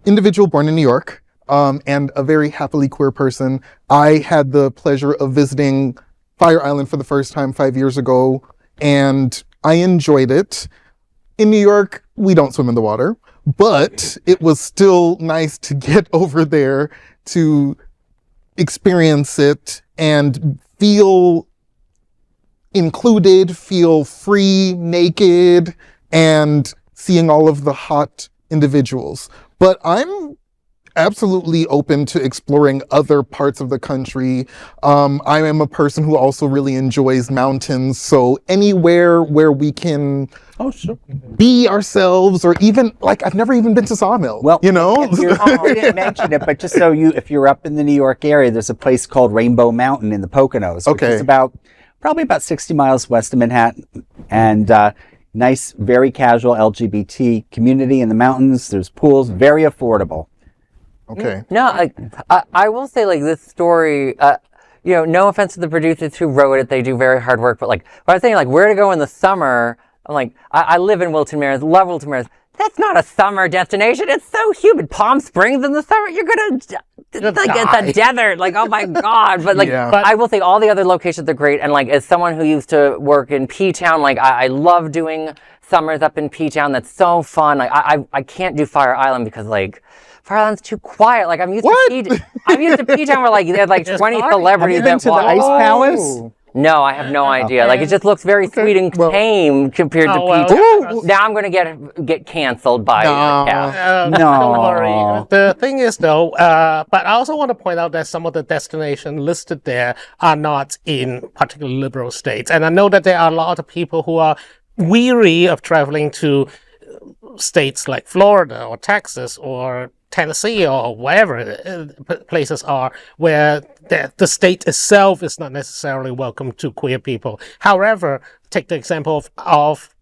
individual born in New York, and a very happily queer person, I had the pleasure of visiting Fire Island for the first time 5 years ago, and I enjoyed it. In New York, we don't swim in the water, but it was still nice to get over there to experience it and feel included, feel free, naked, and seeing all of the hot individuals. But I'm absolutely open to exploring other parts of the country. I am a person who also really enjoys mountains, so anywhere where we can be ourselves, or even, like, I've never even been to Sawmill. Well, you know? We didn't mention it, but just so if you're up in the New York area, there's a place called Rainbow Mountain in the Poconos, which is probably about 60 miles west of Manhattan. And nice, very casual LGBT community in the mountains. There's pools, very affordable. Okay. No, I will say, like, this story, no offense to the producers who wrote it, they do very hard work, but, like, when I was saying, like, where to go in the summer, I'm like, I live in Wilton Manors, love Wilton Manors. That's not a summer destination. It's so humid. Palm Springs in the summer, you're gonna, like, it's a desert. Like, oh my God. But, like, but I will say all the other locations are great. And, like, as someone who used to work in P-Town, like, I love doing summers up in P-Town. That's so fun. Like, I can't do Fire Island because, like, Fire Island's too quiet. Like, I'm used to P-Town where, like, they had, like, 20 celebrities that to the Ice Palace? No, I have no idea. Like, it just looks very sweet and tame compared to P-Town. Now I'm going to get canceled by the cast. Don't worry. The thing is, though, but I also want to point out that some of the destinations listed there are not in particularly liberal states. And I know that there are a lot of people who are weary of traveling to states like Florida or Texas or Tennessee or wherever places are where the state itself is not necessarily welcome to queer people. However, take the example of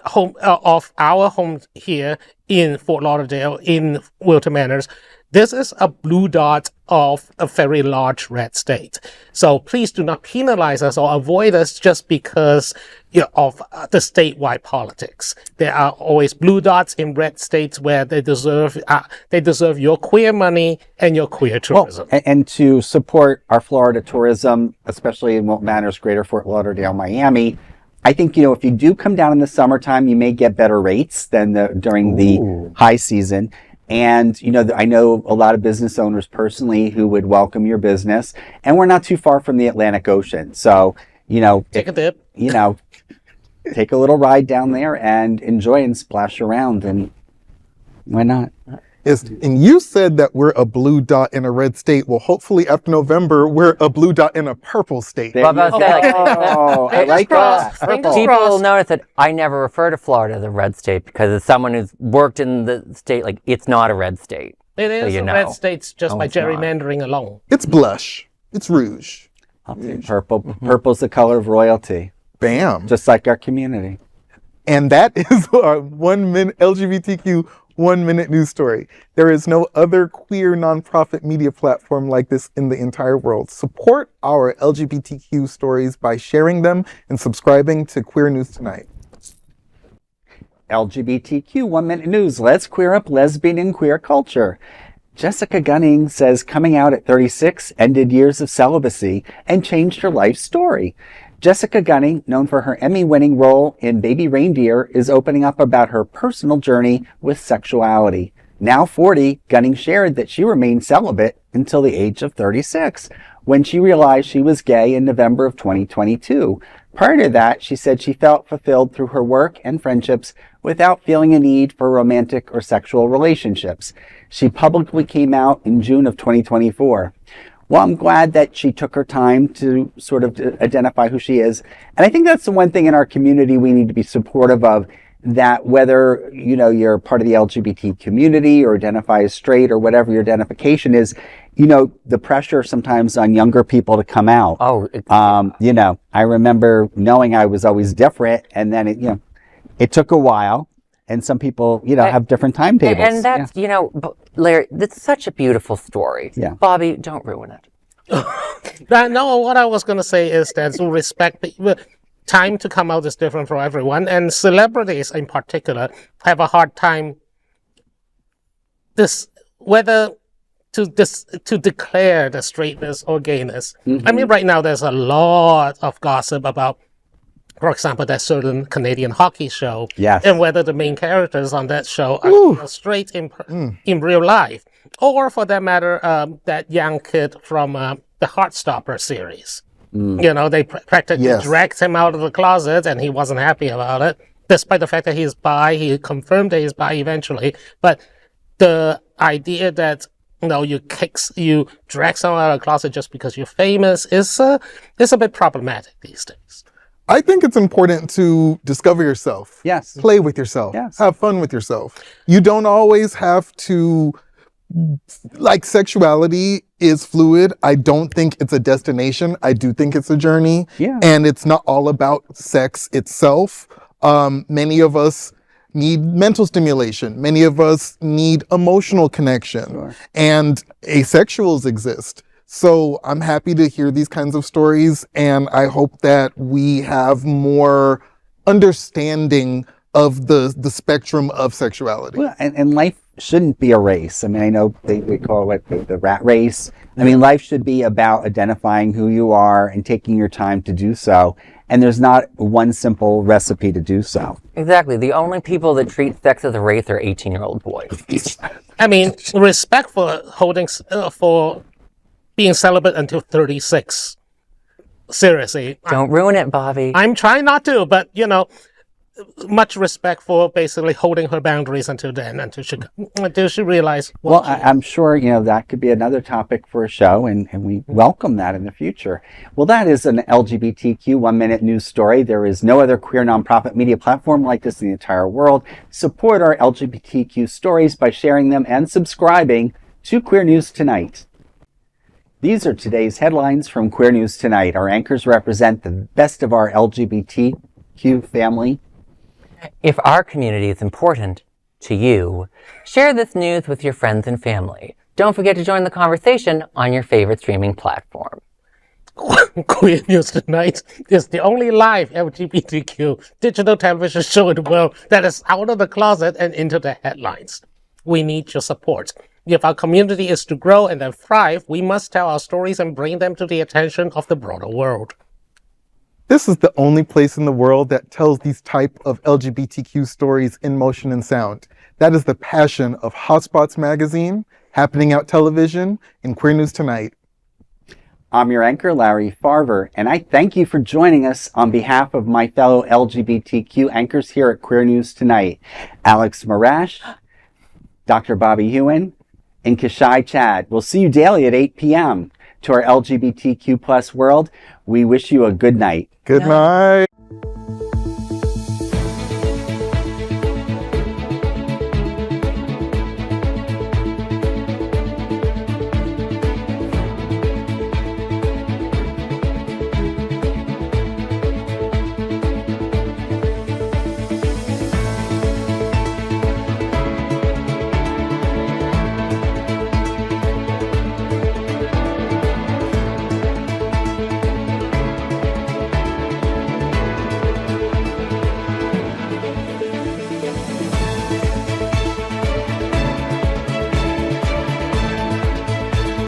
our home here in Fort Lauderdale in Wilton Manors. This is a blue dot of a very large red state. So please do not penalize us or avoid us just because of the statewide politics. There are always blue dots in red states where they deserve your queer money and your queer tourism. Well, and to support our Florida tourism, especially in Wilton Manors, Greater Fort Lauderdale, Miami, I think, if you do come down in the summertime, you may get better rates than during the high season. And, I know a lot of business owners personally who would welcome your business. And we're not too far from the Atlantic Ocean. So, take a dip. Take a little ride down there and enjoy and splash around. And why not? And you said that we're a blue dot in a red state. Well, hopefully after November, we're a blue dot in a purple state. I like that. People notice that I never refer to Florida as a red state because as someone who's worked in the state, like, it's not a red state. It is a red state just by gerrymandering alone. It's blush. It's rouge. I'll take purple. Purple's the color of royalty. Bam. Just like our community. And that is our LGBTQ 1-minute news story. There is no other queer nonprofit media platform like this in the entire world. Support our LGBTQ stories by sharing them and subscribing to Queer News Tonight. LGBTQ 1-minute news. Let's queer up lesbian and queer culture. Jessica Gunning says coming out at 36 ended years of celibacy and changed her life story. Jessica Gunning, known for her Emmy-winning role in Baby Reindeer, is opening up about her personal journey with sexuality. Now 40, Gunning shared that she remained celibate until the age of 36, when she realized she was gay in November of 2022. Prior to that, she said she felt fulfilled through her work and friendships without feeling a need for romantic or sexual relationships. She publicly came out in June of 2024. Well, I'm glad that she took her time to sort of identify who she is. And I think that's the one thing in our community we need to be supportive of, that whether, you know, you're part of the LGBT community or identify as straight or whatever your identification is, you know, the pressure sometimes on younger people to come out. You know, I remember knowing I was always different, and then it took a while, and some people, have different timetables. And that's, Larry, that's such a beautiful story. Yeah. Bobby, don't ruin it. No, what I was going to say is that to respect time to come out is different for everyone, and celebrities in particular have a hard time whether to declare the straightness or gayness. Mm-hmm. I mean, right now there's a lot of gossip about, for example, that certain Canadian hockey show, yes, and whether the main characters on that show are straight in real life, or for that matter, that young kid from the Heartstopper series. They practically dragged him out of the closet, and he wasn't happy about it, despite the fact that he's bi. He confirmed that he's bi eventually. But the idea that you drag someone out of the closet just because you're famous is a bit problematic these days. I think it's important to discover yourself. Yes. Play with yourself. Yes. Have fun with yourself. You don't always have to, sexuality is fluid. I don't think it's a destination. I do think it's a journey. Yeah. And it's not all about sex itself. Many of us need mental stimulation. Many of us need emotional connection. Sure. And asexuals exist. So I'm happy to hear these kinds of stories, and I hope that we have more understanding of the spectrum of sexuality. Well, and life shouldn't be a race. I mean, I know we call it the rat race. I mean, life should be about identifying who you are and taking your time to do so. And there's not one simple recipe to do so. Exactly. The only people that treat sex as a race are 18-year-old boys. I mean, respect for for being celibate until 36. Seriously. Don't ruin it, Bobby. I'm trying not to, but, much respect for basically holding her boundaries until then, until she realized. Well, I'm sure, that could be another topic for a show, and we welcome that in the future. Well, that is an LGBTQ 1-minute news story. There is no other queer nonprofit media platform like this in the entire world. Support our LGBTQ stories by sharing them and subscribing to Queer News Tonight. These are today's headlines from Queer News Tonight. Our anchors represent the best of our LGBTQ family. If our community is important to you, share this news with your friends and family. Don't forget to join the conversation on your favorite streaming platform. Queer News Tonight is the only live LGBTQ digital television show in the world that is out of the closet and into the headlines. We need your support. If our community is to grow and then thrive, we must tell our stories and bring them to the attention of the broader world. This is the only place in the world that tells these type of LGBTQ stories in motion and sound. That is the passion of Hotspots magazine, Happening Out Television, and Queer News Tonight. I'm your anchor, Larry Farver, and I thank you for joining us on behalf of my fellow LGBTQ anchors here at Queer News Tonight. Alex Morash, Dr. Bobby Huen, and Kishi Chad. We'll see you daily at 8 p.m. To our LGBTQ plus world, we wish you a good night. Good night.